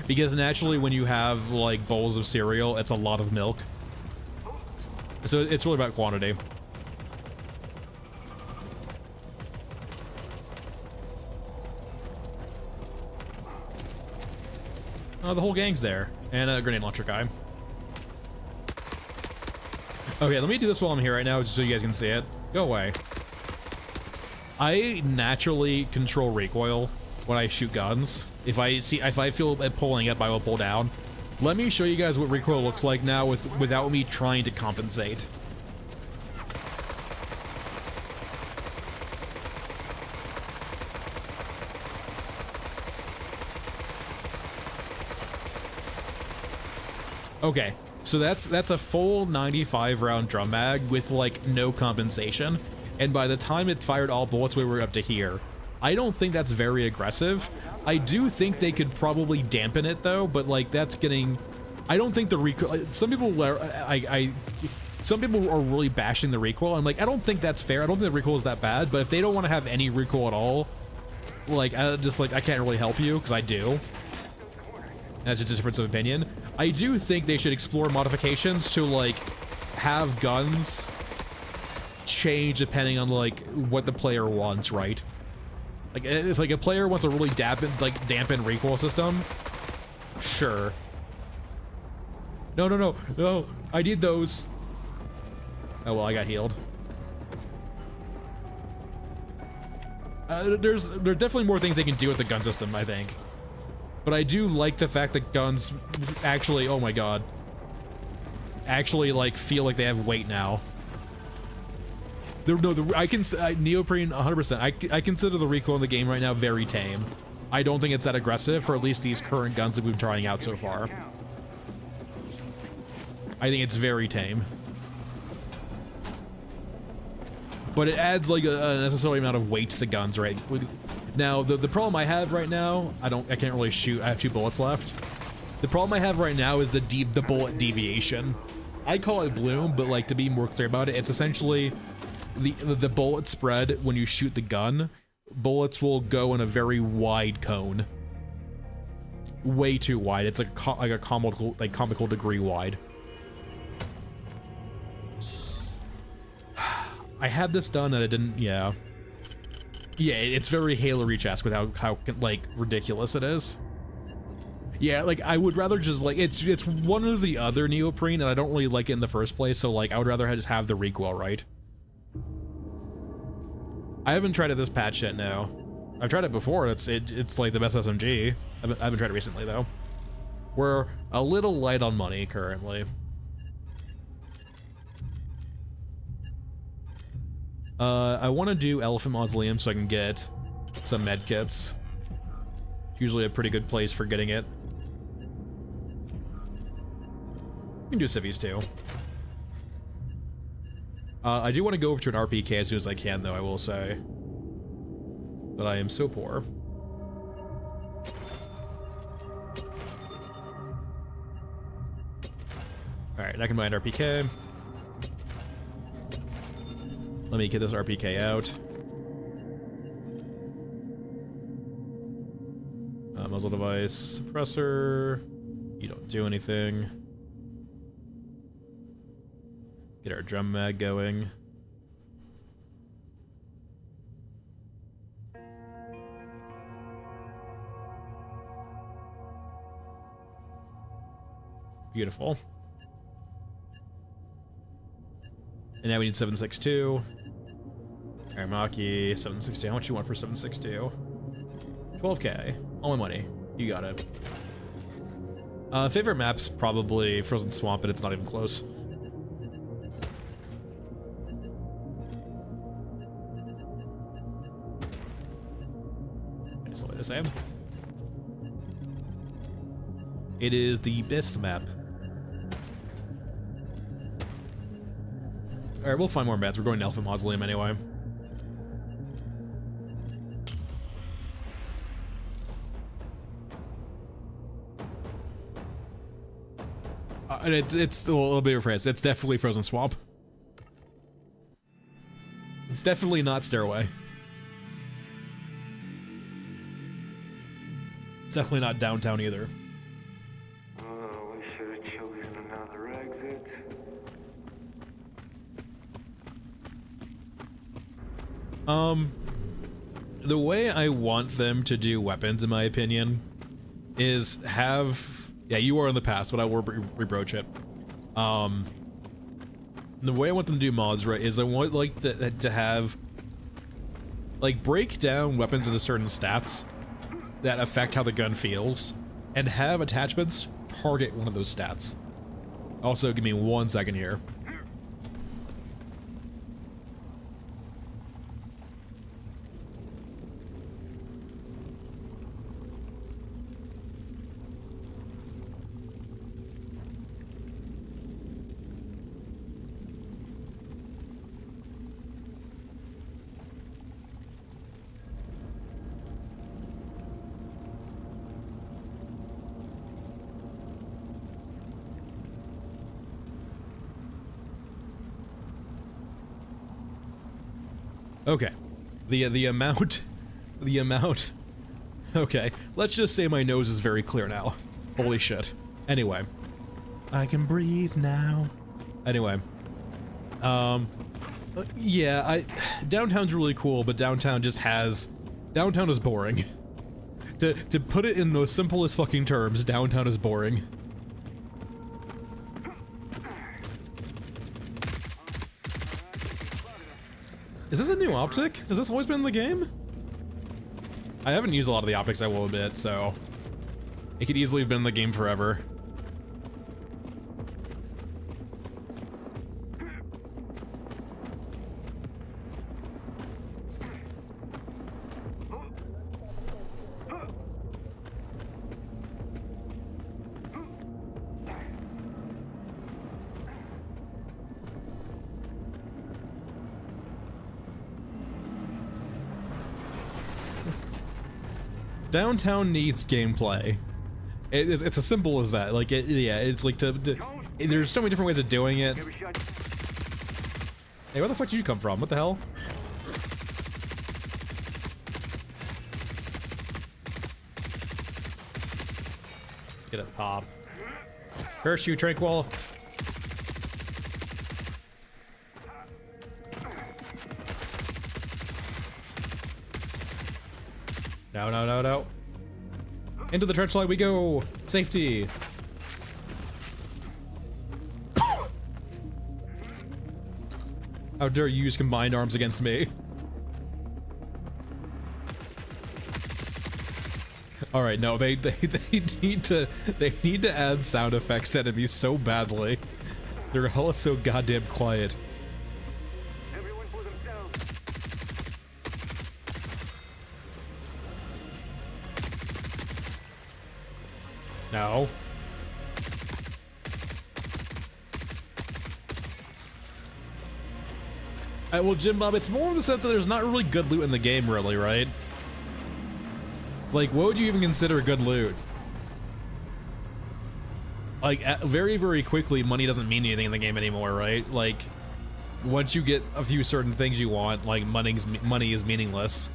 Because naturally, when you have like bowls of cereal, it's a lot of milk. So it's really about quantity. Oh, the whole gang's there. And a grenade launcher guy. Okay, let me do this while I'm here right now, just so you guys can see it. Go away. I naturally control recoil when I shoot guns. If I feel it pulling up, I will pull down. Let me show you guys what recoil looks like now without me trying to compensate. Okay, so that's a full 95 round drum mag with like no compensation, and by the time it fired all bullets, we were up to here. I don't think that's very aggressive. I do think they could probably dampen it though, but like that's getting. I don't think the recoil. Some people some people are really bashing the recoil. I'm like, I don't think that's fair. I don't think the recoil is that bad. But if they don't want to have any recoil at all, like I can't really help you because I do. That's just a difference of opinion. I do think they should explore modifications to like have guns change depending on like what the player wants, right? Like if like a player wants a really dampen recoil system, sure. No, I need those. Oh well, I got healed. There's definitely more things they can do with the gun system, I think. But I do like the fact that guns actually, oh my god, actually like feel like they have weight now. Neoprene 100%. I consider the recoil in the game right now very tame. I don't think it's that aggressive for at least these current guns that we've been trying out so far. I think it's very tame. But it adds like a necessary amount of weight to the guns, right? Now, the problem I have right now, I can't really shoot. I have 2 bullets left. The problem I have right now is the bullet deviation. I call it bloom, but like to be more clear about it, it's essentially the bullet spread when you shoot the gun. Bullets will go in a very wide cone. Way too wide. It's like a comical degree wide. I had this done and I didn't, yeah. Yeah, it's very Halo Reach-esque with how like ridiculous it is. Yeah, like I would rather just like it's one or the other neoprene, and I don't really like it in the first place. So like I would rather just have the recoil, right? I haven't tried it this patch yet. No, I've tried it before. It's like the best SMG. I haven't tried it recently though. We're a little light on money currently. I want to do Elephant Mausoleum so I can get some med kits. It's usually a pretty good place for getting it. We can do civvies too. I do want to go over to an RPK as soon as I can, though, I will say. But I am so poor. Alright, I can buy an RPK. Let me get this RPK out. Muzzle device, suppressor. You don't do anything. Get our drum mag going. Beautiful. And now we need 762. Aramaki, 762. How much you want for 762? 12K. All my money. You got it. Favorite map's probably Frozen Swamp, but it's not even close. It's the same. It is the best map. Alright, we'll find more mats. We're going to Elephant Mausoleum anyway. And it's a little bit rephrased. It's definitely Frozen Swamp. It's definitely not Stairway. It's definitely not downtown either. Oh, we should have chosen another exit. The way I want them to do weapons, in my opinion, is have... Yeah, you are in the past, but I will rebroach it. The way I want them to do mods, right, is I want, like, to have... Like, break down weapons into certain stats that affect how the gun feels, and have attachments target one of those stats. Also, give me 1 second here. Okay, the amount, okay, let's just say my nose is very clear now. Holy shit. Anyway, I can breathe now. Anyway, yeah, downtown's really cool, but downtown is boring. To put it in the simplest fucking terms, downtown is boring. Is this a new optic? Has this always been in the game? I haven't used a lot of the optics, I will admit, so it could easily have been in the game forever. Downtown needs gameplay. It's as simple as that. Like, yeah, it's like there's so many different ways of doing it. Hey, where the fuck did you come from? What the hell? Get it, pop. Curse you, Tranquil. No, no, no, no. Into the trench line we go. Safety. How dare you use combined arms against me? All right, no, they need to add sound effects to enemies so badly. They're all so goddamn quiet. Everyone for themselves. No. Well, Jim Bob, it's more in the sense that there's not really good loot in the game, really, right? Like, what would you even consider good loot? Like, very, very quickly, money doesn't mean anything in the game anymore, right? Like, once you get a few certain things you want, like, money is meaningless.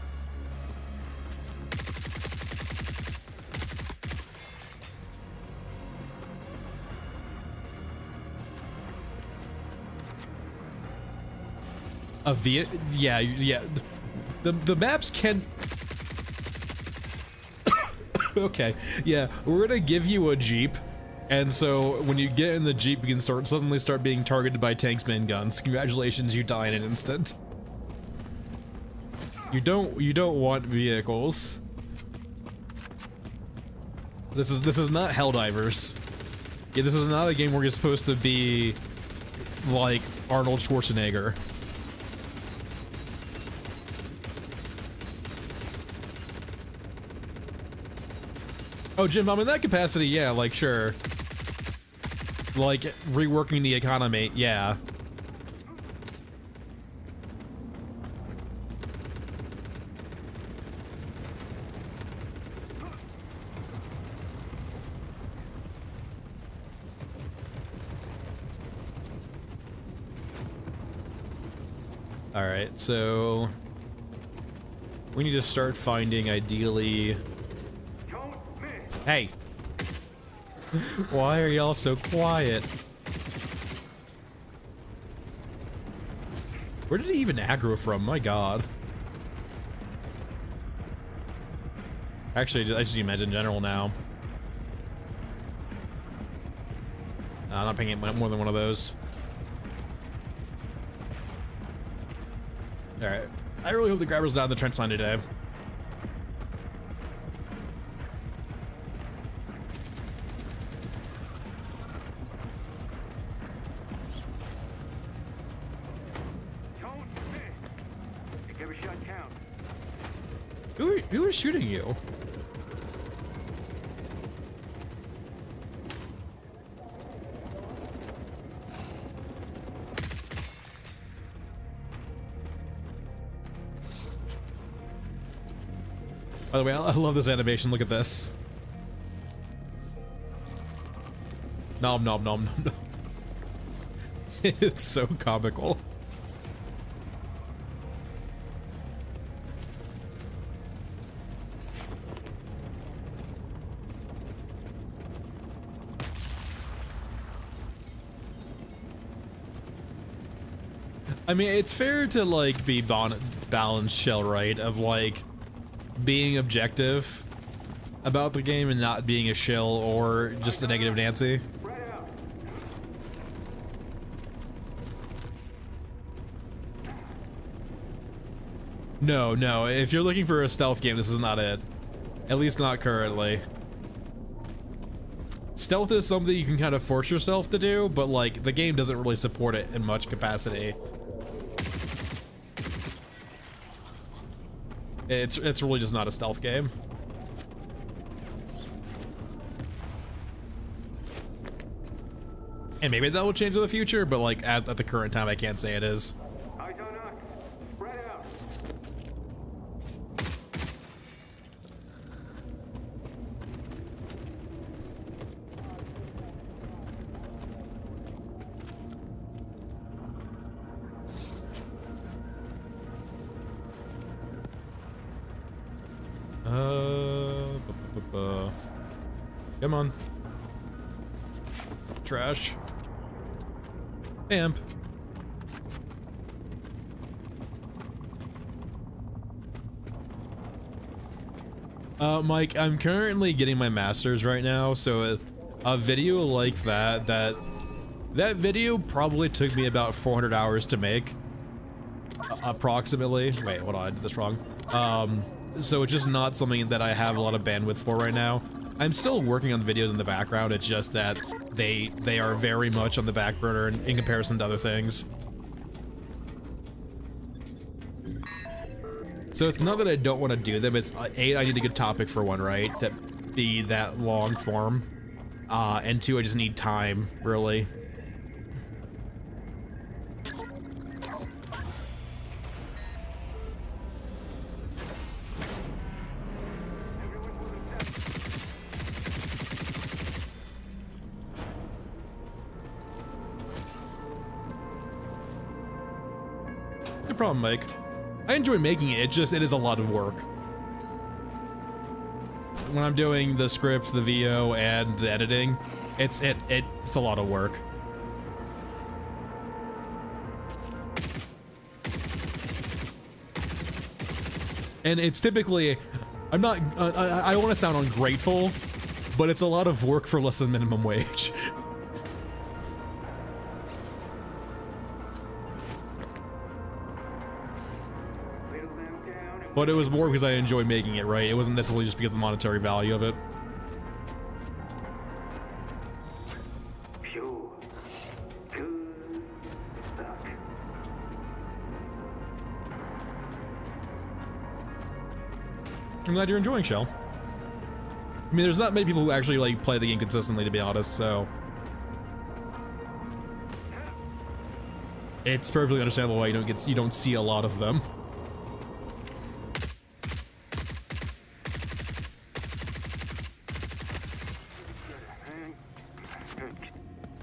Yeah. The maps can... Okay, yeah, we're gonna give you a Jeep And so when you get in the Jeep, you can suddenly start being targeted by tanks, main guns. Congratulations, you die in an instant. You don't want vehicles. This is not Helldivers. Yeah, this is not a game where you're supposed to be like Arnold Schwarzenegger. Oh, Jim Mom, in that capacity, yeah, like, sure. Like, reworking the economy, yeah. Alright, so we need to start finding, ideally... Hey! Why are y'all so quiet? Where did he even aggro from? My god. Actually, I just imagine in general now. I'm not picking up more than one of those. Alright. I really hope the grabber's not in the trench line today. Who is shooting you? By the way, I love this animation. Look at this. Nom nom nom nom nom. It's so comical. I mean, it's fair to like be balanced, shell, right? Of like being objective about the game and not being a shill or just a negative Nancy. No, no, if you're looking for a stealth game, this is not it. At least not currently. Stealth is something you can kind of force yourself to do, but like the game doesn't really support it in much capacity. It's really just not a stealth game. And maybe that will change in the future, but like at the current time, I can't say it is. Eyes on us. Spread out. Come on. Trash. Amp. Mike, I'm currently getting my master's right now, so a video like that video probably took me about 400 hours to make. Approximately. Wait, hold on, I did this wrong. So it's just not something that I have a lot of bandwidth for right now. I'm still working on the videos in the background, it's just that they are very much on the back burner in comparison to other things. So it's not that I don't want to do them, it's A, I need a good topic for one, right? To be that long form. And two, I just need time, really. No problem, Mike. I enjoy making it, it is a lot of work. When I'm doing the script, the VO, and the editing, it's a lot of work. And it's typically, I'm not, I don't want to sound ungrateful, but it's a lot of work for less than minimum wage. But it was more because I enjoy making it, right? It wasn't necessarily just because of the monetary value of it. I'm glad you're enjoying Shell. I mean, there's not many people who actually like play the game consistently, to be honest, so it's perfectly understandable why you don't see a lot of them.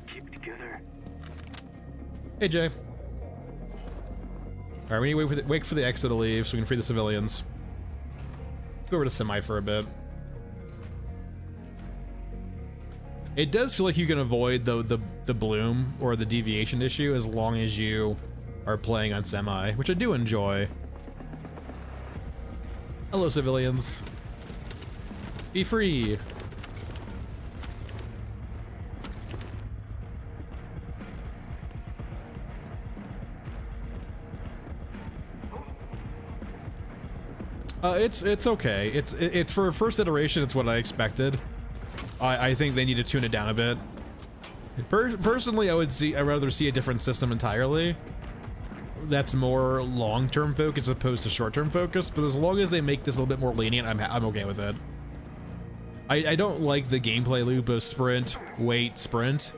Keep it together. Hey, Jay. All right, we need to wait for the exit to leave so we can free the civilians. Let's go over to Semi for a bit. It does feel like you can avoid the bloom or the deviation issue as long as you are playing on Semi, which I do enjoy. Hello, civilians. Be free. It's okay. It's for a first iteration. It's what I expected. I think they need to tune it down a bit. Personally, I'd rather see a different system entirely. That's more long-term focus as opposed to short-term focus. But as long as they make this a little bit more lenient, I'm okay with it. I don't like the gameplay loop of sprint, wait, sprint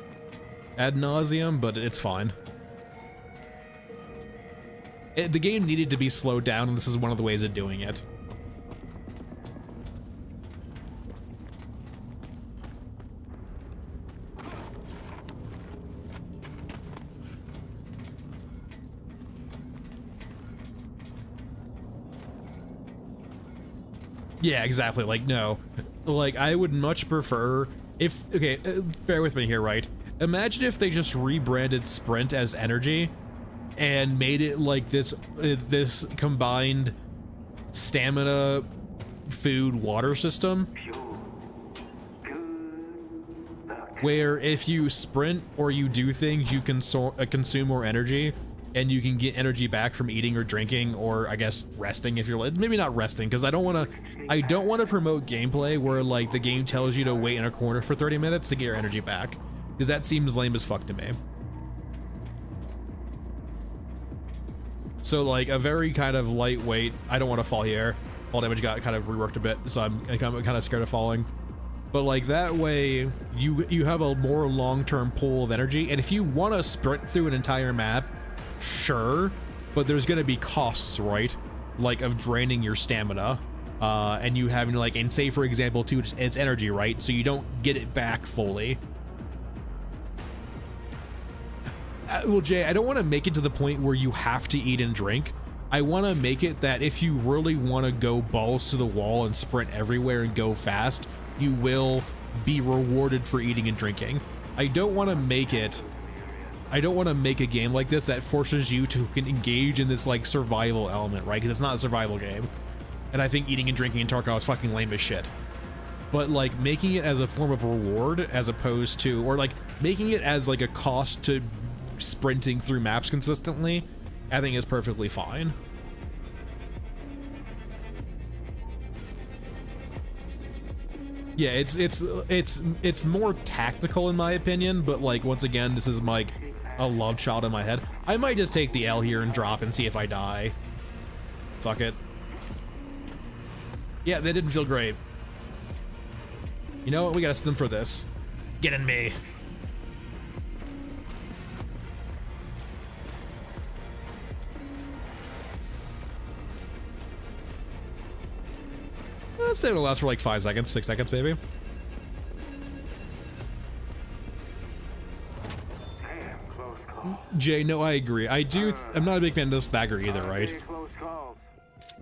ad nauseum, but it's fine. The game needed to be slowed down, and this is one of the ways of doing it. Yeah, exactly. Like, no. Like, I would much prefer if... Okay, bear with me here, right? Imagine if they just rebranded Sprint as Energy and made it like this combined stamina, food, water system. Where if you sprint or you do things, you can consume more energy, and you can get energy back from eating or drinking, or I guess resting if you're maybe not resting, because I don't want to promote gameplay where like the game tells you to wait in a corner for 30 minutes to get your energy back, because that seems lame as fuck to me. So like a very kind of lightweight, I don't want to fall here. Fall damage got kind of reworked a bit, so I'm kind of scared of falling. But like that way, you have a more long-term pool of energy, and if you want to sprint through an entire map, sure, but there's gonna be costs, right? Like of draining your stamina, and you having to like, and say for example too, it's energy, right? So you don't get it back fully. Well, Jay, I don't want to make it to the point where you have to eat and drink. I want to make it that if you really want to go balls to the wall and sprint everywhere and go fast, you will be rewarded for eating and drinking. I don't want to make a game like this that forces you to engage in this like survival element, right? Because it's not a survival game. And I think eating and drinking in Tarkov is fucking lame as shit. But like making it as a form of reward as opposed to, or like making it as like a cost to sprinting through maps consistently, I think is perfectly fine. Yeah, it's more tactical in my opinion, but like once again, this is like a love child in my head. I might just take the L here and drop and see if I die. Fuck it. Yeah, that didn't feel great. You know what? We gotta stim for this. Get in me. Let's say it'll last for like 5 seconds, 6 seconds maybe. Damn, close call. Jay, no, I agree. I'm not a big fan of the stagger either, right?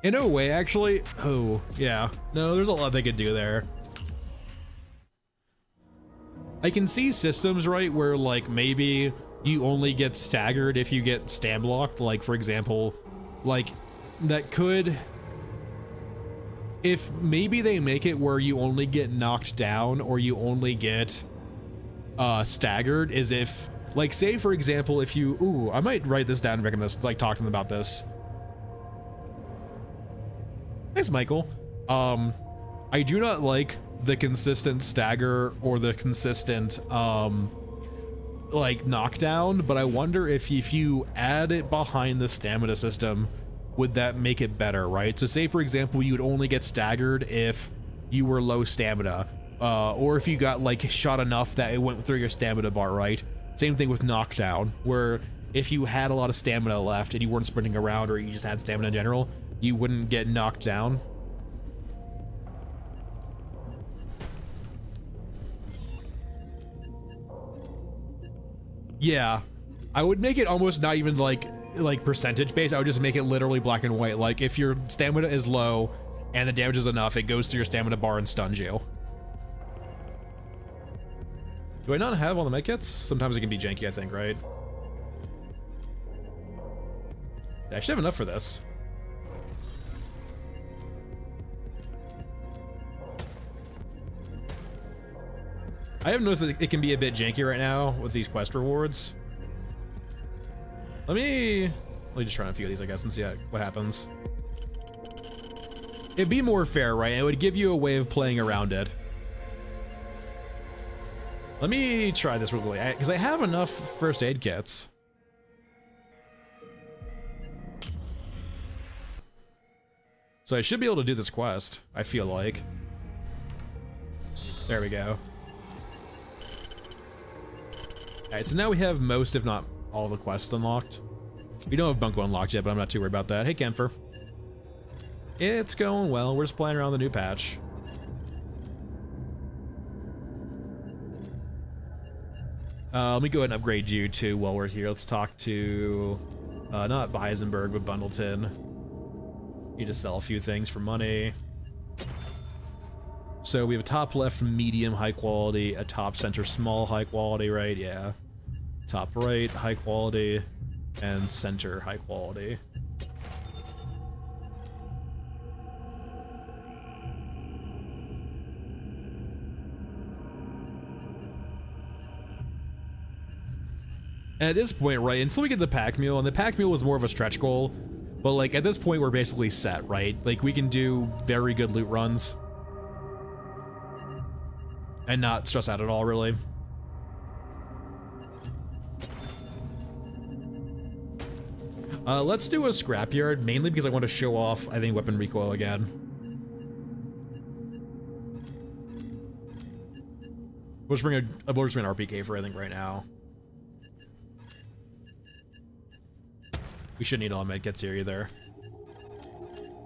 In a way, actually. Oh, yeah. No, there's a lot they could do there. I can see systems, right, where like maybe you only get staggered if you get stam blocked. Like for example, like that could... if maybe they make it where you only get knocked down or you only get staggered, is if, like, say for example, if you, ooh, I might write this down and recommend this, like, talk to them about this. Thanks, Michael. I do not like the consistent stagger or the consistent, like, knockdown, but I wonder if you add it behind the stamina system, would that make it better, right? So say, for example, you would only get staggered if you were low stamina, or if you got, like, shot enough that it went through your stamina bar, right? Same thing with knockdown, where if you had a lot of stamina left and you weren't sprinting around or you just had stamina in general, you wouldn't get knocked down. Yeah, I would make it almost not even like percentage based. I would just make it literally black and white. Like, if your stamina is low and the damage is enough, it goes through your stamina bar and stuns you. Do I not have all the medkits? Sometimes it can be janky, I think, right? Yeah, I should have enough for this. I have noticed that it can be a bit janky right now with these quest rewards. Let me just try a few of these, I guess, and see what happens. It'd be more fair, right? It would give you a way of playing around it. Let me try this real quickly, because I have enough first aid kits. So I should be able to do this quest, I feel like. There we go. Alright, so now we have most, if not all, the quests unlocked. We don't have Bunko unlocked yet, but I'm not too worried about that. Hey, Kemper. It's going well. We're just playing around the new patch. Let me go ahead and upgrade you to, while we're here, let's talk to, not Heisenberg, but Bundleton. Need to sell a few things for money. So we have a top left medium high quality, a top center small high quality, right? Yeah. Top right high quality, and center high quality. And at this point, right, until we get the pack mule, and the pack mule was more of a stretch goal, but like at this point we're basically set, right? Like we can do very good loot runs and not stress out at all, really. Let's do a scrapyard, mainly because I want to show off, I think, weapon recoil again. We'll just bring an RPK for, I think, right now. We shouldn't need all the medkits here either.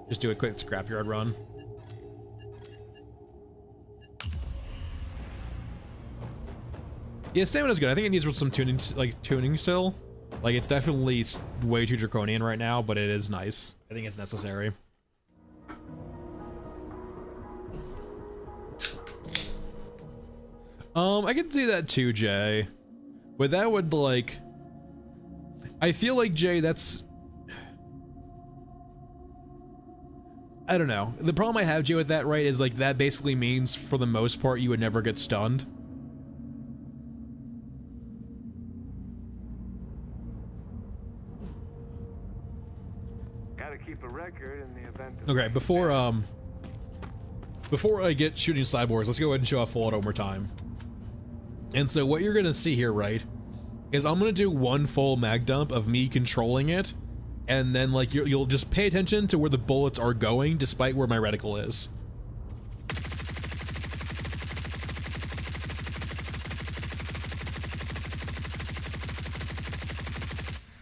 Just do a quick scrapyard run. Yeah, stamina's good. I think it needs some tuning, tuning still. Like, it's definitely way too draconian right now, but it is nice. I think it's necessary. I can see that too, Jay. But that would, like... I feel like, Jay, that's... I don't know. The problem I have, Jay, with that, right, is, like, that basically means, for the most part, you would never get stunned. Gotta keep a record in the event of... Okay, before I get shooting cyborgs, let's go ahead and show off Fallout one more time. And so what you're gonna see here, right, is I'm gonna do one full mag dump of me controlling it, and then like you'll just pay attention to where the bullets are going despite where my reticle is.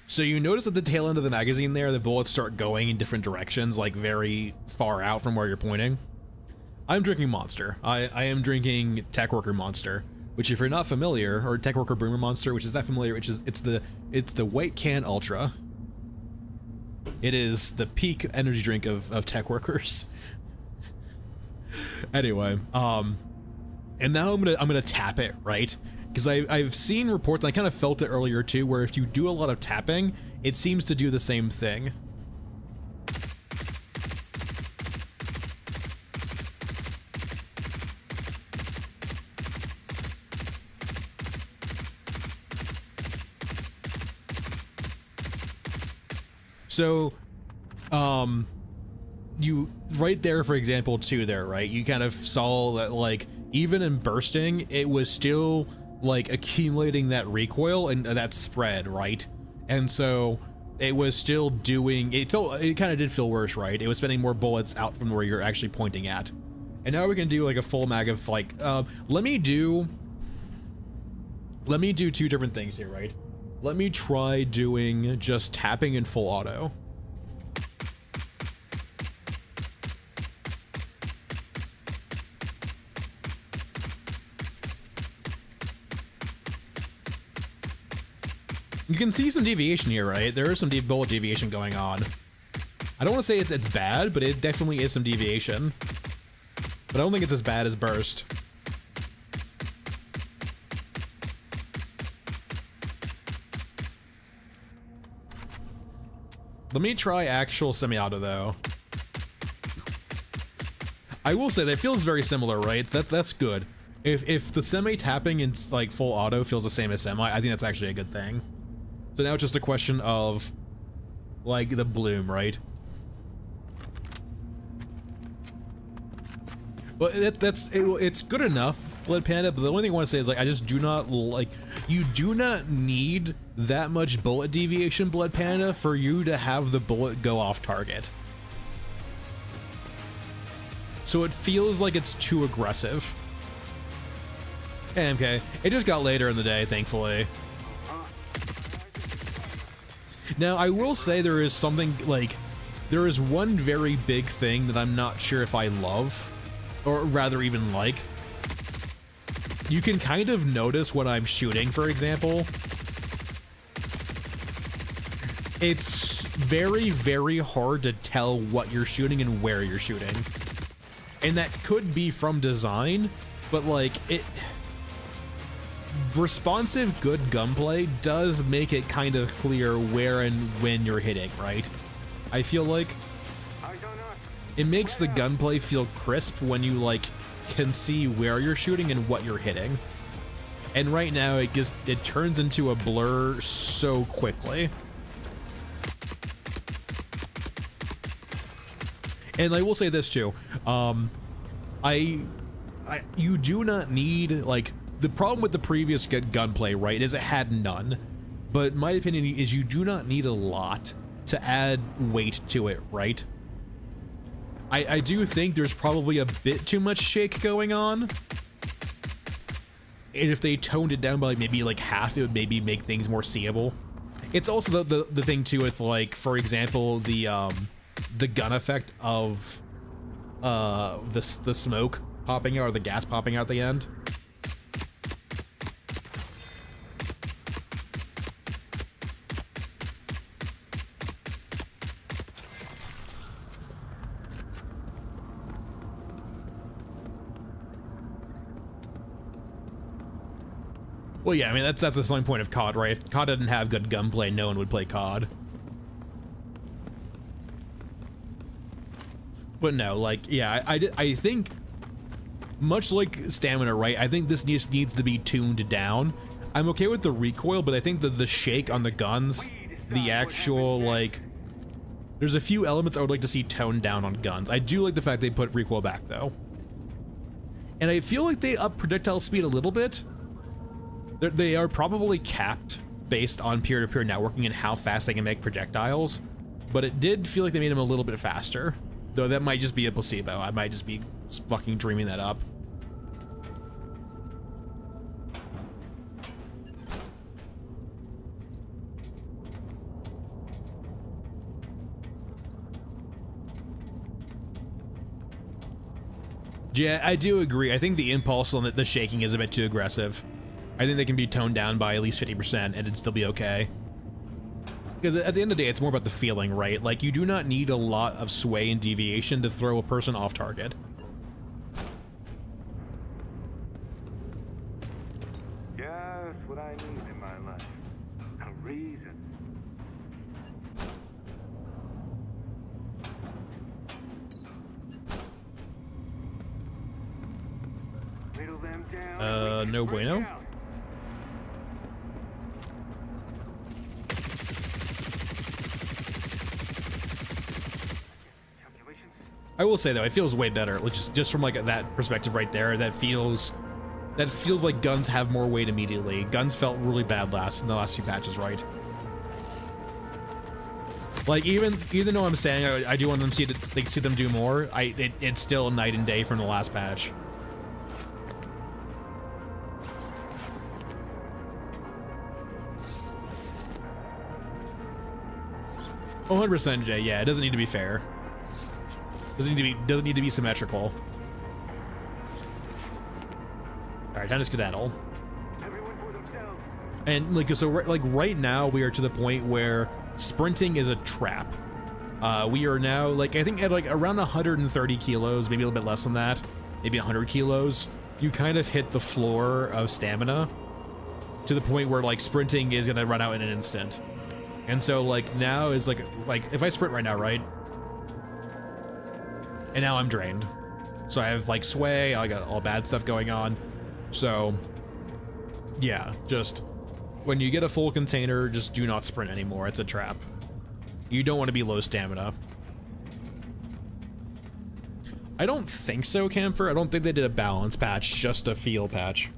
So you notice at the tail end of the magazine there, the bullets start going in different directions, like very far out from where you're pointing. I'm drinking Monster. I am drinking Tech Worker Monster, which if you're not familiar, or Tech Worker Boomer Monster, which is not familiar, which is it's the White Can Ultra. It is the peak energy drink of Tech Workers. Anyway, and now I'm gonna tap it, right? Because I've seen reports, and I kind of felt it earlier too, where if you do a lot of tapping, it seems to do the same thing. So, you right there, for example, too, there, right? You kind of saw that, like, even in bursting, it was still like accumulating that recoil and that spread, right? And so it was still doing, it kind of did feel worse, right? It was spending more bullets out from where you're actually pointing at. And now we can do like a full mag of like, let me do two different things here, right? Let me try doing just tapping in full auto. You can see some deviation here, right? There is some bullet deviation going on. I don't want to say it's bad, but it definitely is some deviation. But I don't think it's as bad as burst. Let me try actual semi-auto though. I will say that feels very similar, right? That's good. If the semi-tapping in like full auto feels the same as semi, I think that's actually a good thing. So now it's just a question of like the bloom, right? Well, it's good enough, Blood Panda, but the only thing I want to say is like I just do not like, you do not need that much bullet deviation, Blood Panda, for you to have the bullet go off target. So it feels like it's too aggressive. Okay, it just got later in the day, thankfully. Now, I will say there is something, like, there is one very big thing that I'm not sure if I love, or rather even like. You can kind of notice when I'm shooting, for example. It's very, very hard to tell what you're shooting and where you're shooting. And that could be from design, but like, responsive good gunplay does make it kind of clear where and when you're hitting, right? I feel like it makes the gunplay feel crisp when you like can see where you're shooting and what you're hitting. And right now it turns into a blur so quickly. And I will say this too, you do not need, like, the problem with the previous gunplay, right, is it had none. But my opinion is you do not need a lot to add weight to it, right? I do think there's probably a bit too much shake going on. And if they toned it down by maybe like half, it would maybe make things more seeable. It's also the thing too with, like, for example, the gun effect of the smoke popping out, or the gas popping out at the end. Well, yeah, I mean, that's the selling point of COD, right? If COD didn't have good gunplay, no one would play COD. But no, like, yeah, I think, much like stamina, right, I think this needs to be tuned down. I'm okay with the recoil, but I think that the shake on the guns, the actual, like, there's a few elements I would like to see toned down on guns. I do like the fact they put recoil back, though. And I feel like they up projectile speed a little bit. They are probably capped based on peer-to-peer networking and how fast they can make projectiles, but it did feel like they made them a little bit faster. Though that might just be a placebo. I might just be fucking dreaming that up. Yeah, I do agree. I think the impulse on the shaking is a bit too aggressive. I think they can be toned down by at least 50% and it'd still be okay. Because at the end of the day, it's more about the feeling, right? Like, you do not need a lot of sway and deviation to throw a person off target. Just what I need in my life. A reason. Whittle them down. No bueno. I will say though, it feels way better. Like just from like that perspective right there, that feels like guns have more weight immediately. Guns felt really bad in the last few patches, right? Like even though I'm saying I do want them to see them do more, it's still night and day from the last patch. 100% Jay, yeah, it doesn't need to be fair. Doesn't need to be symmetrical. Alright, time to skedaddle. And like so right now we are to the point where sprinting is a trap. We are now like I think at like around 130 kilos, maybe a little bit less than that, maybe 100 kilos, you kind of hit the floor of stamina to the point where like sprinting is gonna run out in an instant. And so like now is like if I sprint right now, right? And now I'm drained. So I have like sway, I got all bad stuff going on. So yeah, just when you get a full container, just do not sprint anymore. It's a trap. You don't want to be low stamina. I don't think so, Camphor. I don't think they did a balance patch, just a feel patch.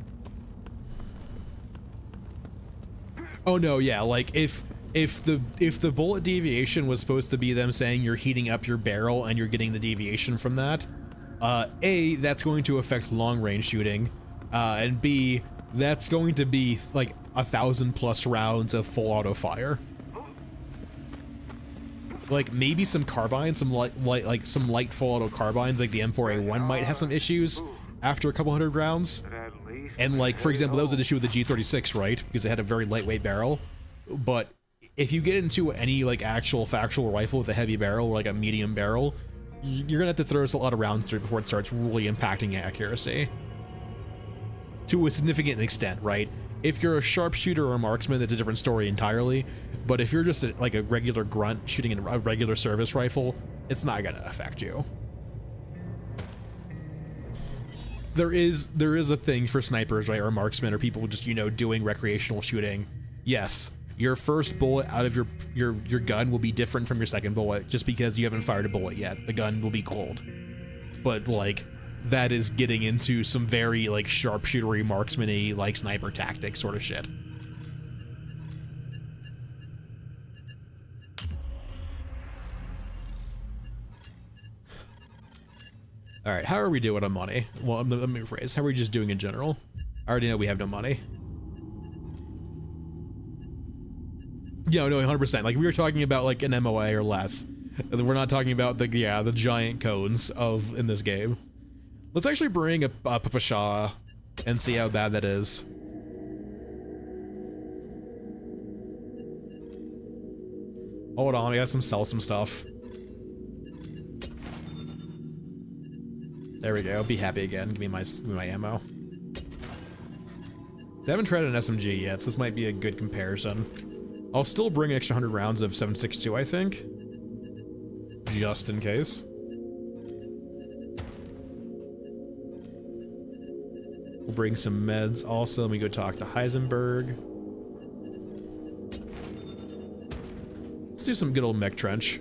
Oh no, yeah, like if the bullet deviation was supposed to be them saying you're heating up your barrel and you're getting the deviation from that, A, that's going to affect long range shooting, and B, that's going to be like 1,000+ rounds of full auto fire. Like maybe some carbines, some light full auto carbines, like the M4A1 might have some issues after a couple hundred rounds. And like, for example, that was an issue with the G36, right? Because it had a very lightweight barrel. But if you get into any like actual factual rifle with a heavy barrel or like a medium barrel, you're gonna have to throw a lot of rounds through before it starts really impacting accuracy. To a significant extent, right? If you're a sharpshooter or a marksman, that's a different story entirely. But if you're just like a regular grunt shooting a regular service rifle, it's not gonna affect you. There is a thing for snipers, right, or marksmen, or people just, you know, doing recreational shooting. Yes, your first bullet out of your gun will be different from your second bullet just because you haven't fired a bullet yet. The gun will be cold. But like, that is getting into some very like sharpshootery, marksman-y, like sniper tactics sort of shit. All right, how are we doing on money? Well, let me rephrase. How are we just doing in general? I already know we have no money. Yeah, no, 100%. Like we were talking about like an MOA or less. We're not talking about the giant cones in this game. Let's actually bring a Papasha and see how bad that is. Hold on, I gotta sell some stuff. There we go. Be happy again. Give me my ammo. I haven't tried an SMG yet, so this might be a good comparison. I'll still bring an extra 100 rounds of 7.62, I think, just in case. We'll bring some meds also. Let me go talk to Heisenberg. Let's do some good old mech trench.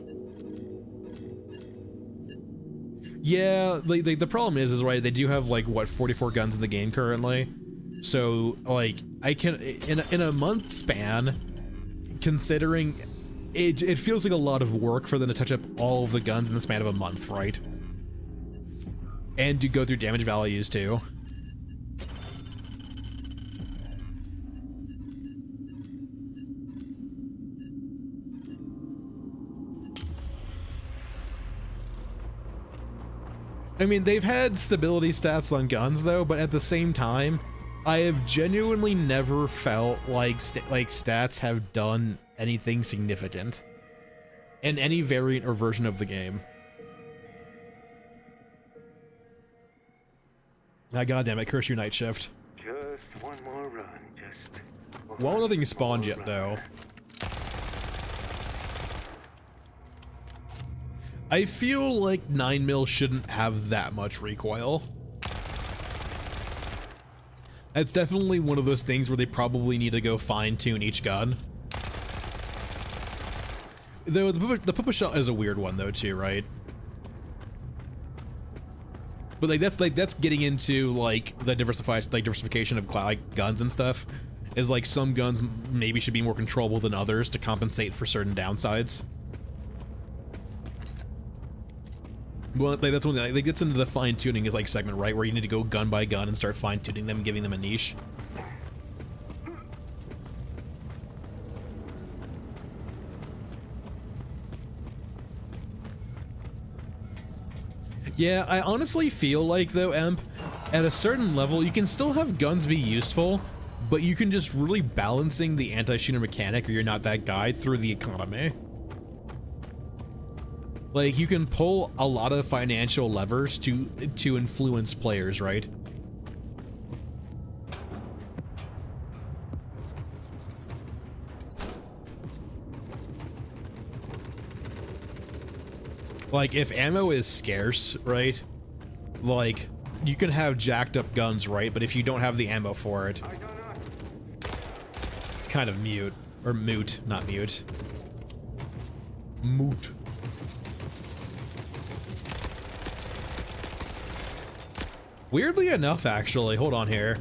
Yeah, the problem is right, they do have like what 44 guns in the game currently. So like I can in a month span, considering it feels like a lot of work for them to touch up all of the guns in the span of a month, right? And to go through damage values too. I mean, they've had stability stats on guns though, but at the same time, I have genuinely never felt like stats have done anything significant in any variant or version of the game. Ah, goddamn it, curse your night shift. Just one more run, just Well, nothing spawned yet though. I feel like 9mm shouldn't have that much recoil. That's definitely one of those things where they probably need to go fine-tune each gun. Though the Pupa shot is a weird one though too, right? But that's getting into like the diversification of like guns and stuff. Is like some guns maybe should be more controllable than others to compensate for certain downsides. Well, like, that's when it gets into the fine tuning is like segment, right, where you need to go gun by gun and start fine tuning them and giving them a niche. Yeah, I honestly feel like, though, Emp, at a certain level, you can still have guns be useful, but you can just really balancing the anti-shooter mechanic, or you're not that guy, through the economy. Like, you can pull a lot of financial levers to influence players, right? Like, if ammo is scarce, right? Like, you can have jacked up guns, right? But if you don't have the ammo for it, it's kind of mute. Or moot, not mute. Moot. Weirdly enough, actually, hold on here.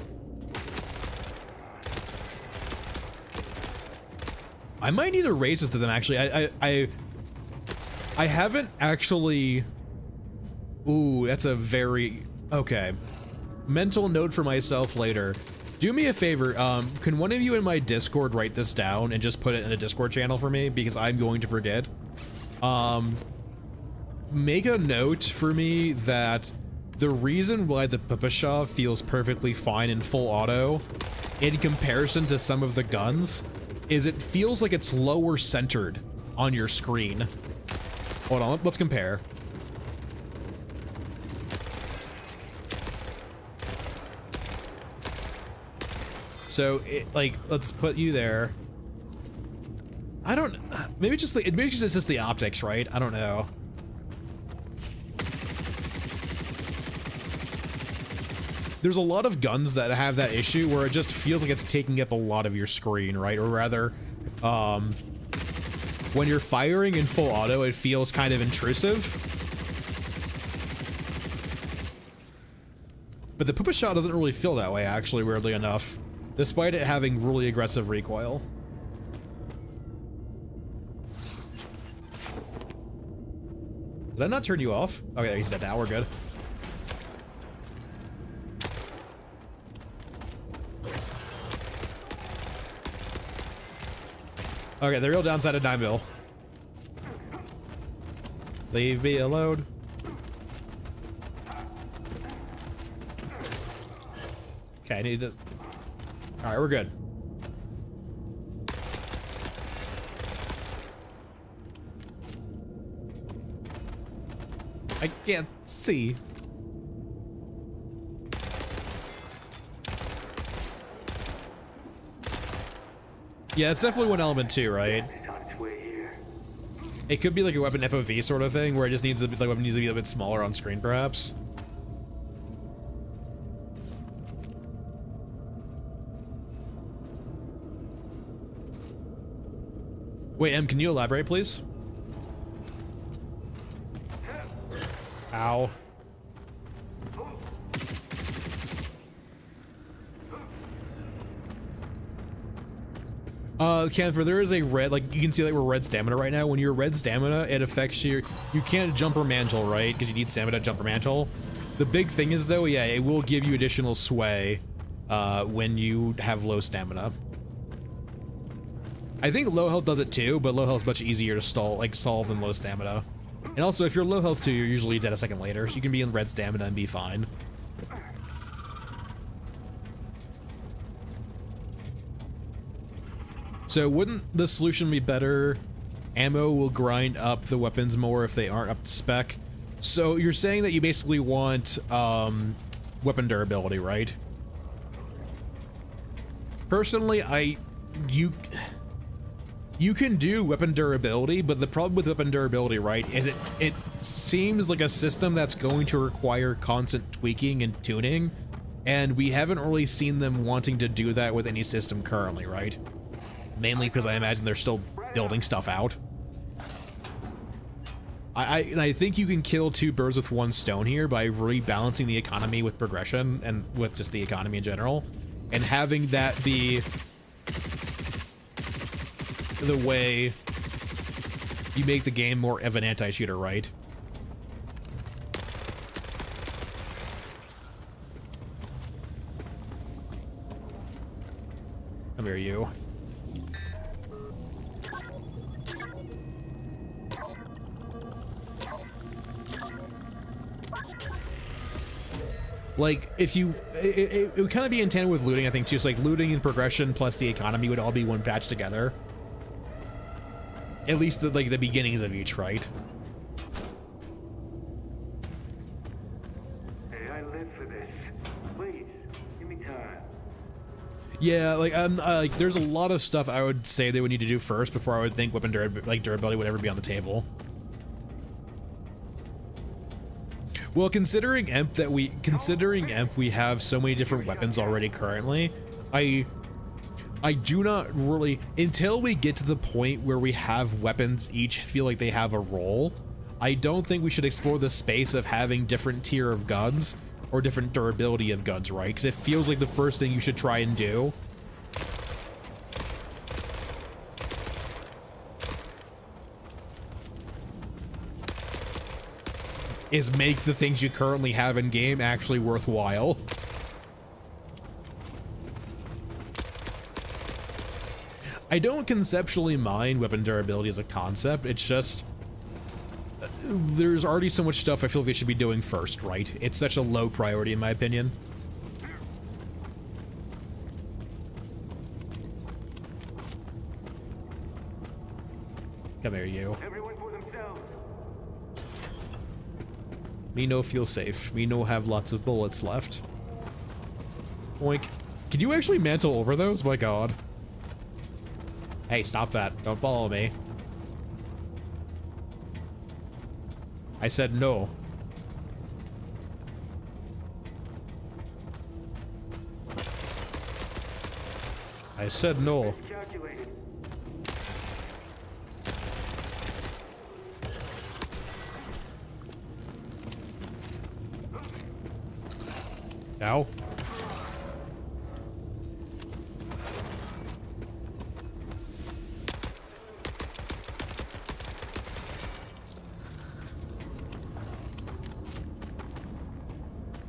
I might need to raise this to them, actually. I haven't actually... Ooh, that's a very... Okay. Mental note for myself later. Do me a favor, can one of you in my Discord write this down and just put it in a Discord channel for me? Because I'm going to forget. Make a note for me that the reason why the Papasha feels perfectly fine in full auto, in comparison to some of the guns, is it feels like it's lower centered on your screen. Hold on, let's compare. So, like, let's put you there. I don't... Maybe it's just the optics, right? I don't know. There's a lot of guns that have that issue where it just feels like it's taking up a lot of your screen, right? Or rather, when you're firing in full auto, it feels kind of intrusive. But the Pupa Shot doesn't really feel that way, actually, weirdly enough, despite it having really aggressive recoil. Did I not turn you off? Okay, he's dead now, we're good. Okay, the real downside of 9mm. Leave me alone. Okay, I need to... Alright, we're good. I can't see. Yeah, it's definitely one element too, right? It could be like a weapon FOV sort of thing, where it just needs to be, like, weapon needs to be a bit smaller on screen, perhaps. Wait, Em, can you elaborate, please? Ow. Camphor, there is a red, like, you can see that we're red stamina right now. When you're red stamina, it affects you can't jumper mantle, right? Because you need stamina to jumper mantle. The big thing is, though, yeah, it will give you additional sway, when you have low stamina. I think low health does it too, but low health is much easier to solve than low stamina. And also, if you're low health too, you're usually dead a second later, so you can be in red stamina and be fine. So wouldn't the solution be better? Ammo will grind up the weapons more if they aren't up to spec. So you're saying that you basically want weapon durability, right? Personally, you can do weapon durability, but the problem with weapon durability, right, is it seems like a system that's going to require constant tweaking and tuning, and we haven't really seen them wanting to do that with any system currently, right? Mainly because I imagine they're still building stuff out. I think you can kill two birds with one stone here by rebalancing the economy with progression and with just the economy in general, and having that be the way you make the game more of an anti-shooter, right? Come here, you. Like, if you, it would kind of be in tandem with looting, I think, too. So, like, looting and progression plus the economy would all be one patch together. At least, like, the beginnings of each, right? Hey, I live for this. Please, give me time. Yeah, like, there's a lot of stuff I would say they would need to do first before I would think weapon durability would ever be on the table. Well, considering EMP we have so many different weapons already currently, I do not really, until we get to the point where we have weapons each feel like they have a role, I don't think we should explore the space of having different tier of guns or different durability of guns, right? Because it feels like the first thing you should try and do is make the things you currently have in game actually worthwhile. I don't conceptually mind weapon durability as a concept, it's just there's already so much stuff I feel like they should be doing first, right? It's such a low priority in my opinion. Come here, you. Everyone for themselves. Me no feel safe. Me no have lots of bullets left. Oink. Can you actually mantle over those? My god. Hey, stop that. Don't follow me. I said no. I said no. Calculated. Now?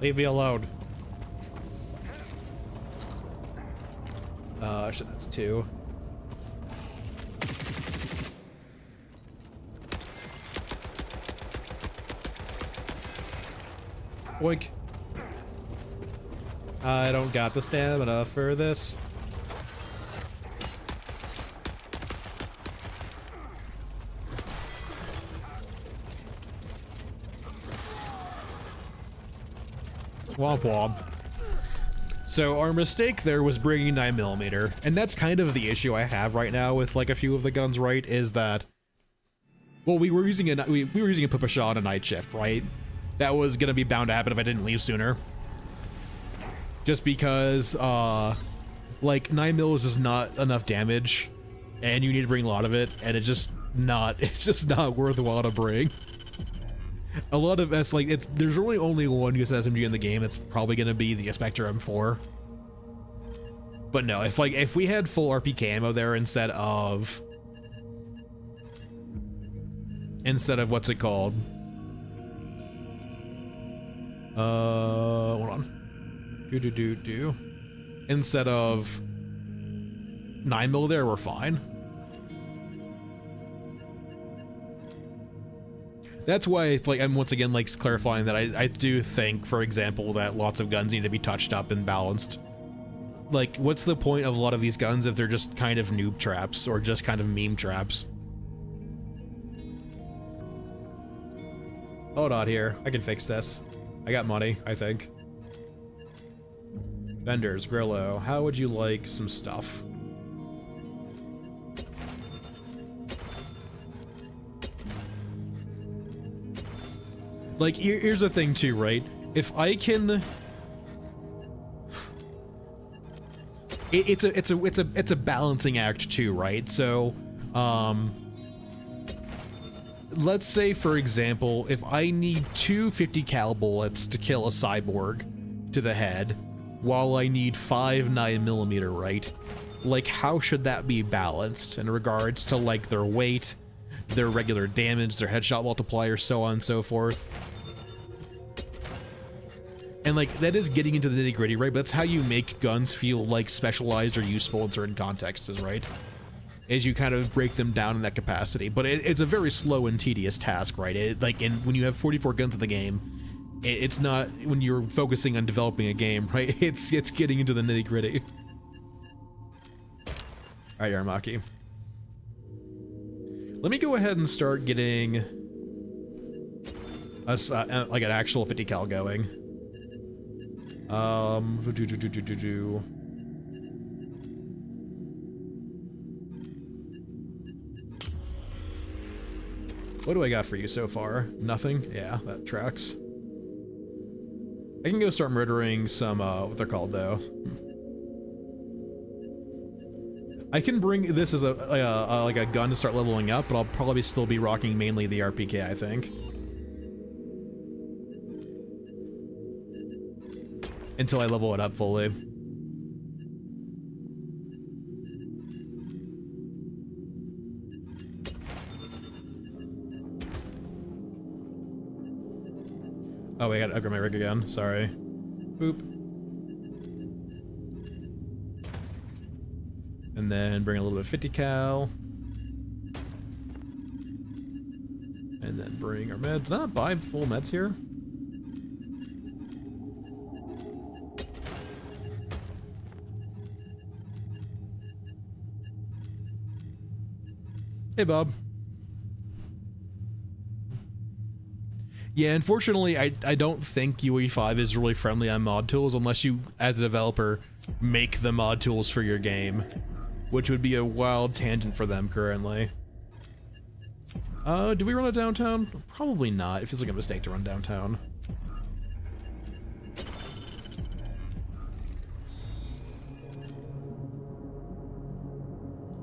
Leave me alone. Shit, that's two. Boink. I don't got the stamina for this. Womp womp. So our mistake there was bringing 9mm, and that's kind of the issue I have right now with like a few of the guns, right? Is that, well, we were using a we were using a Pupashaw on a night shift, right? That was gonna be bound to happen if I didn't leave sooner. Just because, like 9mm is just not enough damage, and you need to bring a lot of it, and it's just not worthwhile to bring. A lot of us, like, there's really only one US SMG in the game. It's probably gonna be the Spectre M4. But no, if we had full RPK ammo there instead of what's it called? Hold on. Instead of 9mm there, we're fine. That's why, like, I'm once again, like, clarifying that I do think, for example, that lots of guns need to be touched up and balanced. Like, what's the point of a lot of these guns if they're just kind of noob traps or just kind of meme traps? Hold on here. I can fix this. I got money, I think. Vendors, Grillo, how would you like some stuff? Like, here's the thing too, right? If I can, it's a balancing act too, right? So, let's say, for example, if I need 250 cal bullets to kill a cyborg to the head, while I need 5 9mm, right? Like, how should that be balanced in regards to, like, their weight, their regular damage, their headshot multiplier, so on and so forth? And, like, that is getting into the nitty-gritty, right? But that's how you make guns feel, like, specialized or useful in certain contexts, right? As you kind of break them down in that capacity. But it's a very slow and tedious task, right? When you have 44 guns in the game, it's not, when you're focusing on developing a game, right? It's getting into the nitty-gritty. Alright, Yaramaki. Let me go ahead and start getting us, like, an actual 50 cal going. What do I got for you so far? Nothing? Yeah, that tracks. I can go start murdering some, what they're called, though. I can bring this as like a gun to start leveling up, but I'll probably still be rocking mainly the RPK, I think. Until I level it up fully. Oh, wait, I gotta upgrade my rig again. Sorry. Boop. And then bring a little bit of 50 cal. And then bring our meds. Did I not buy full meds here? Hey, Bob. Yeah, unfortunately, I don't think UE5 is really friendly on mod tools unless you, as a developer, make the mod tools for your game, which would be a wild tangent for them currently. Do we run a downtown? Probably not. It feels like a mistake to run downtown.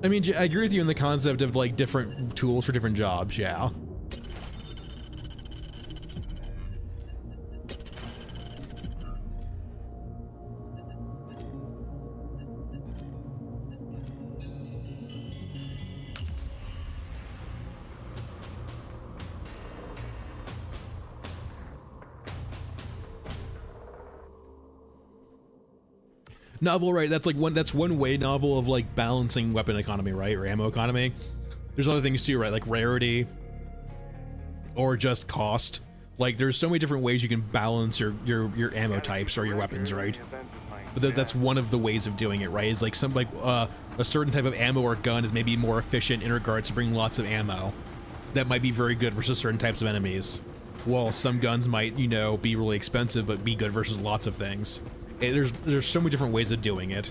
I mean, I agree with you in the concept of, like, different tools for different jobs, yeah. Novel, right? That's like one way novel of like balancing weapon economy, right? Or ammo economy. There's other things too, right? Like rarity or just cost. Like there's so many different ways you can balance your ammo types or your weapons, right? But that's one of the ways of doing it, right? It's like a certain type of ammo or gun is maybe more efficient in regards to bringing lots of ammo. That might be very good versus certain types of enemies. While some guns might, you know, be really expensive but be good versus lots of things. There's so many different ways of doing it.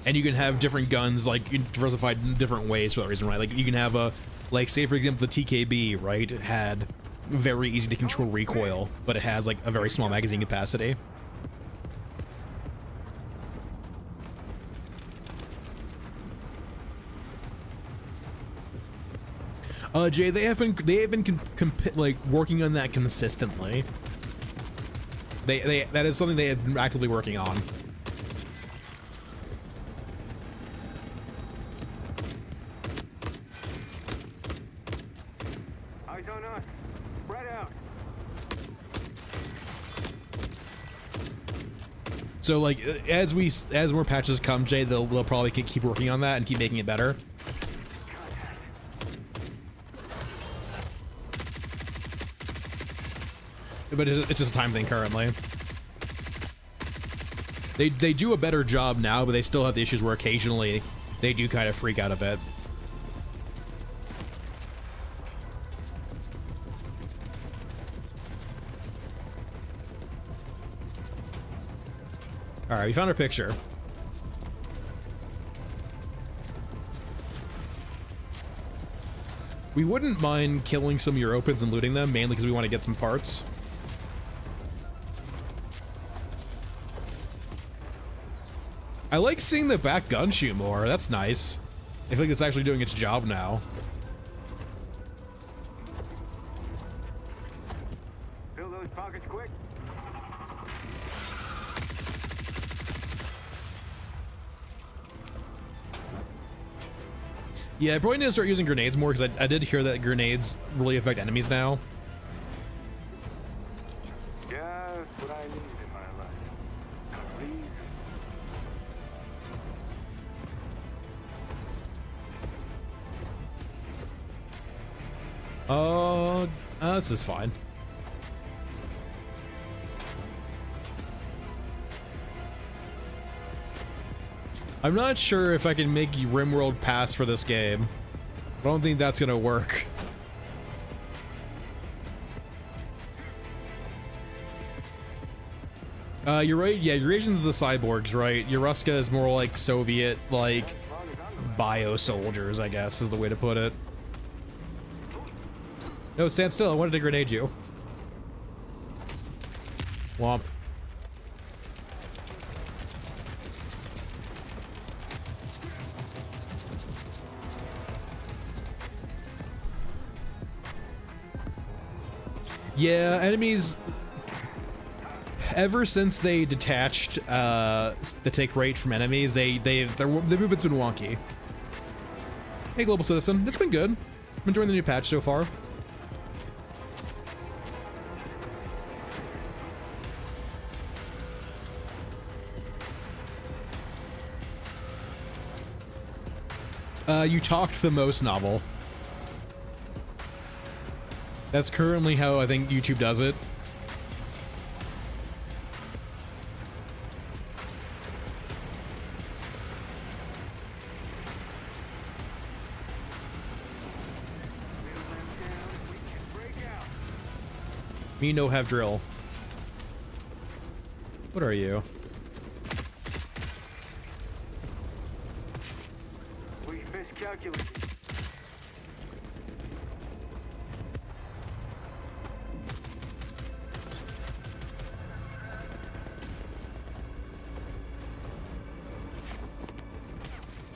And you can have different guns, like, diversified in different ways for that reason, right? Like, you can have like, say, for example, the TKB, right? It had very easy to control recoil, but it has, like, a very small magazine capacity. Jay, they have been like working on that consistently. That is something they have been actively working on. Eyes on us. Spread out. So like as more patches come, Jay, they'll probably keep working on that and keep making it better. But it's just a time thing currently. They do a better job now, but they still have the issues where occasionally they do kind of freak out a bit. All right, we found our picture. We wouldn't mind killing some Europans and looting them, mainly because we want to get some parts. I like seeing the back gun shoot more. That's nice. I feel like it's actually doing its job now. Fill those pockets quick. Yeah, I probably need to start using grenades more because I did hear that grenades really affect enemies now. Just what I need in my life. Please. This is fine. I'm not sure if I can make RimWorld pass for this game. I don't think that's gonna work. You're right. Yeah, Eurasians the cyborgs, right? Yoruska is more like Soviet, like bio soldiers, I guess is the way to put it. No, stand still. I wanted to grenade you. Womp. Yeah, enemies, ever since they detached the tick rate from enemies, their movement's been wonky. Hey, Global Citizen, it's been good. I'm enjoying the new patch so far. You talked the most novel. That's currently how I think YouTube does it. Me no have drill. What are you? We miscalculated.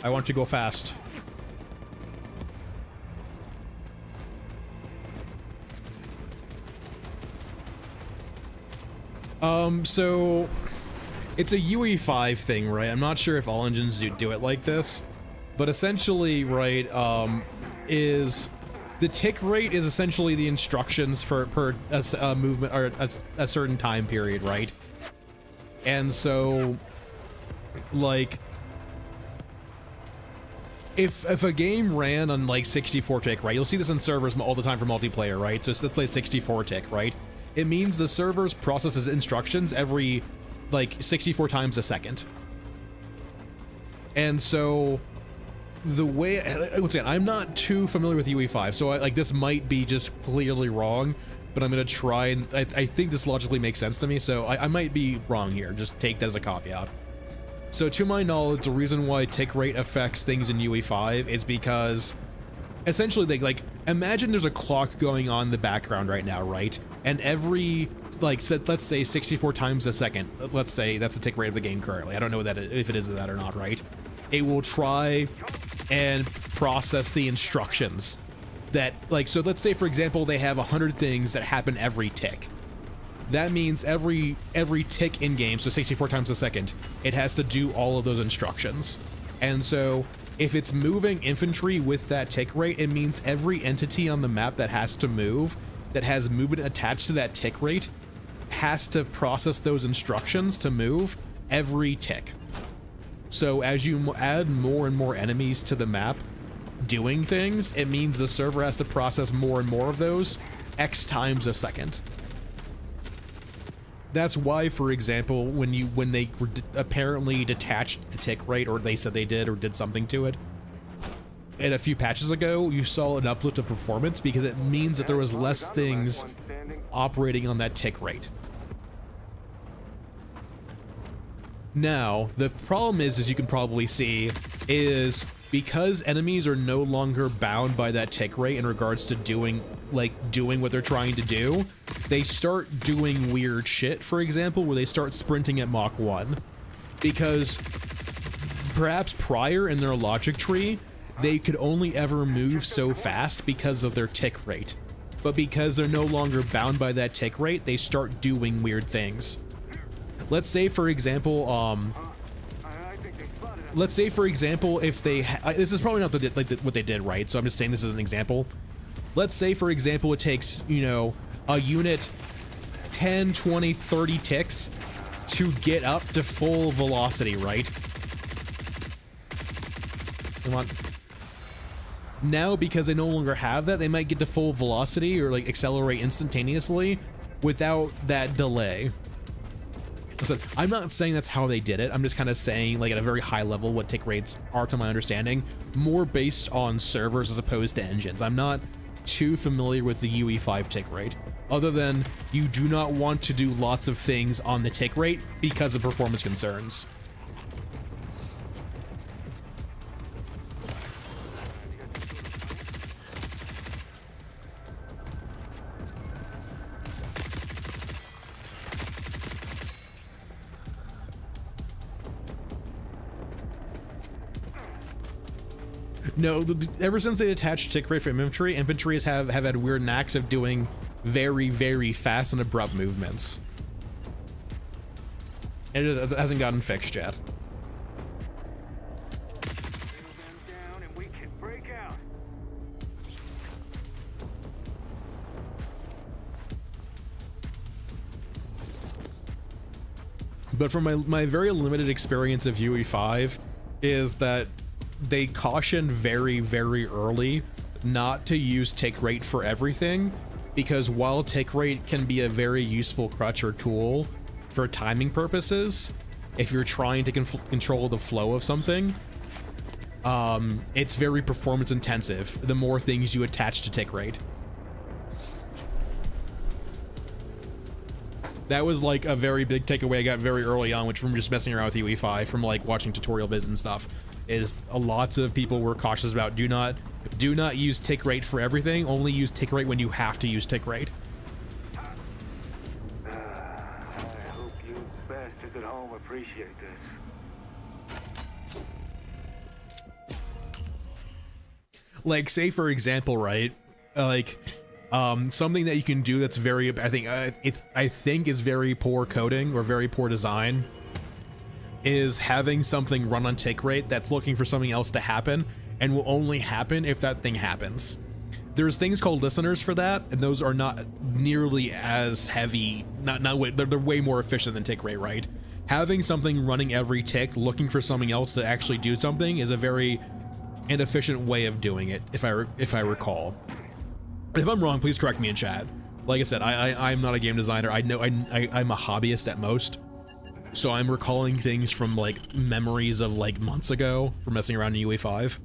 I want to go fast. So it's a UE5 thing, right? I'm not sure if all engines do it like this, but essentially, right, is the tick rate is essentially the instructions for per movement or a certain time period, right? And so, like, if a game ran on like 64 tick, right? You'll see this in servers all the time for multiplayer, right? So let's say 64 tick, right? It means the servers processes instructions every like 64 times a second. And so the way, once again, I'm not too familiar with UE5, so like this might be just clearly wrong, but I'm gonna try and I think this logically makes sense to me, so I might be wrong here. Just take that as a caveat. So to my knowledge, the reason why tick rate affects things in UE5 is because essentially they like, imagine there's a clock going on in the background right now, right? And every, like, let's say 64 times a second, let's say that's the tick rate of the game currently. I don't know that if it is that or not, right? It will try and process the instructions that, like, so let's say, for example, they have 100 things that happen every tick. That means every tick in game, so 64 times a second, it has to do all of those instructions. And so if it's moving infantry with that tick rate, it means every entity on the map that has to move, that has movement attached to that tick rate, has to process those instructions to move every tick. So as you add more and more enemies to the map doing things, it means the server has to process more and more of those X times a second. That's why, for example, when they apparently detached the tick rate, or they said they did or did something to it, and a few patches ago, you saw an uplift of performance because it means that there was less things operating on that tick rate. Now, the problem is, as you can probably see, is because enemies are no longer bound by that tick rate in regards to doing what they're trying to do, they start doing weird shit, for example, where they start sprinting at Mach 1. Because perhaps prior in their logic tree, they could only ever move so fast because of their tick rate. But because they're no longer bound by that tick rate, they start doing weird things. Let's say, for example, if they, this is probably not what they did, right? So I'm just saying this is an example. Let's say, for example, it takes, you know, a unit 10, 20, 30 ticks to get up to full velocity, right? Come on. Now, because they no longer have that, they might get to full velocity or like accelerate instantaneously without that delay. Listen, I'm not saying that's how they did it. I'm just kind of saying, like, at a very high level what tick rates are to my understanding, more based on servers as opposed to engines. I'm not too familiar with the UE5 tick rate, other than you do not want to do lots of things on the tick rate because of performance concerns. No, ever since they attached tick rate for infantry, infantry have had weird knacks of doing very, very fast and abrupt movements. It hasn't gotten fixed yet. But from my very limited experience of UE5 is that they caution very, very early not to use tick rate for everything, because while tick rate can be a very useful crutch or tool for timing purposes, if you're trying to control the flow of something, it's very performance intensive the more things you attach to tick rate. That was like a very big takeaway I got very early on, which from just messing around with UE5, from like watching tutorial vids and stuff, is lots of people were cautious about do not use tick rate for everything, only use tick rate when you have to use tick rate. I hope you bastards at home appreciate this. Like, say for example, right, like something that you can do that's very, I think is very poor coding or very poor design, is having something run on tick rate that's looking for something else to happen and will only happen if that thing happens. There's things called listeners for that, and those are not nearly as heavy, they're way more efficient than tick rate, right? Having something running every tick looking for something else to actually do something is a very inefficient way of doing it, if I recall. If I'm wrong, please correct me in chat. Like I said, I'm not a game designer. I know I'm a hobbyist at most. So I'm recalling things from like memories of like months ago from messing around in UE5.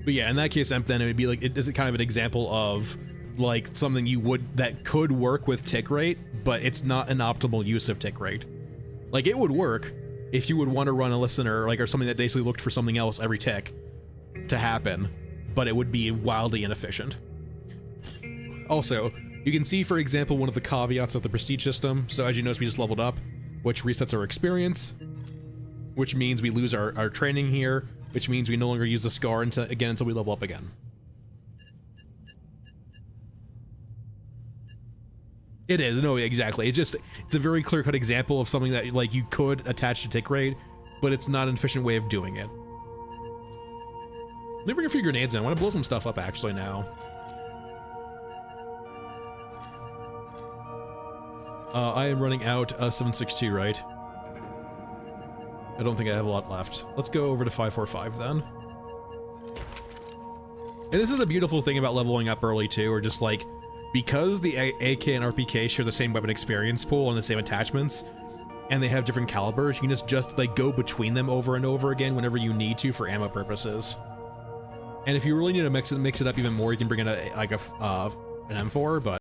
But yeah, in that case, then it would be like, it is kind of an example of like something that could work with tick rate, but it's not an optimal use of tick rate. Like, it would work if you would want to run a listener, like, or something that basically looked for something else every tick to happen, but it would be wildly inefficient. Also, you can see, for example, one of the caveats of the prestige system. So as you notice, we just leveled up, which resets our experience, which means we lose our training here, which means we no longer use the scar until we level up again. It is, no, exactly. It's a very clear-cut example of something that like you could attach to tick rate, but it's not an efficient way of doing it. Let me bring a few grenades in. I want to blow some stuff up actually now. I am running out of 762, right? I don't think I have a lot left. Let's go over to 545 then. And this is the beautiful thing about leveling up early too, or just like, because the AK and RPK share the same weapon experience pool and the same attachments, and they have different calibers, you can just like go between them over and over again whenever you need to for ammo purposes. And if you really need to mix it up even more, you can bring in an M4, but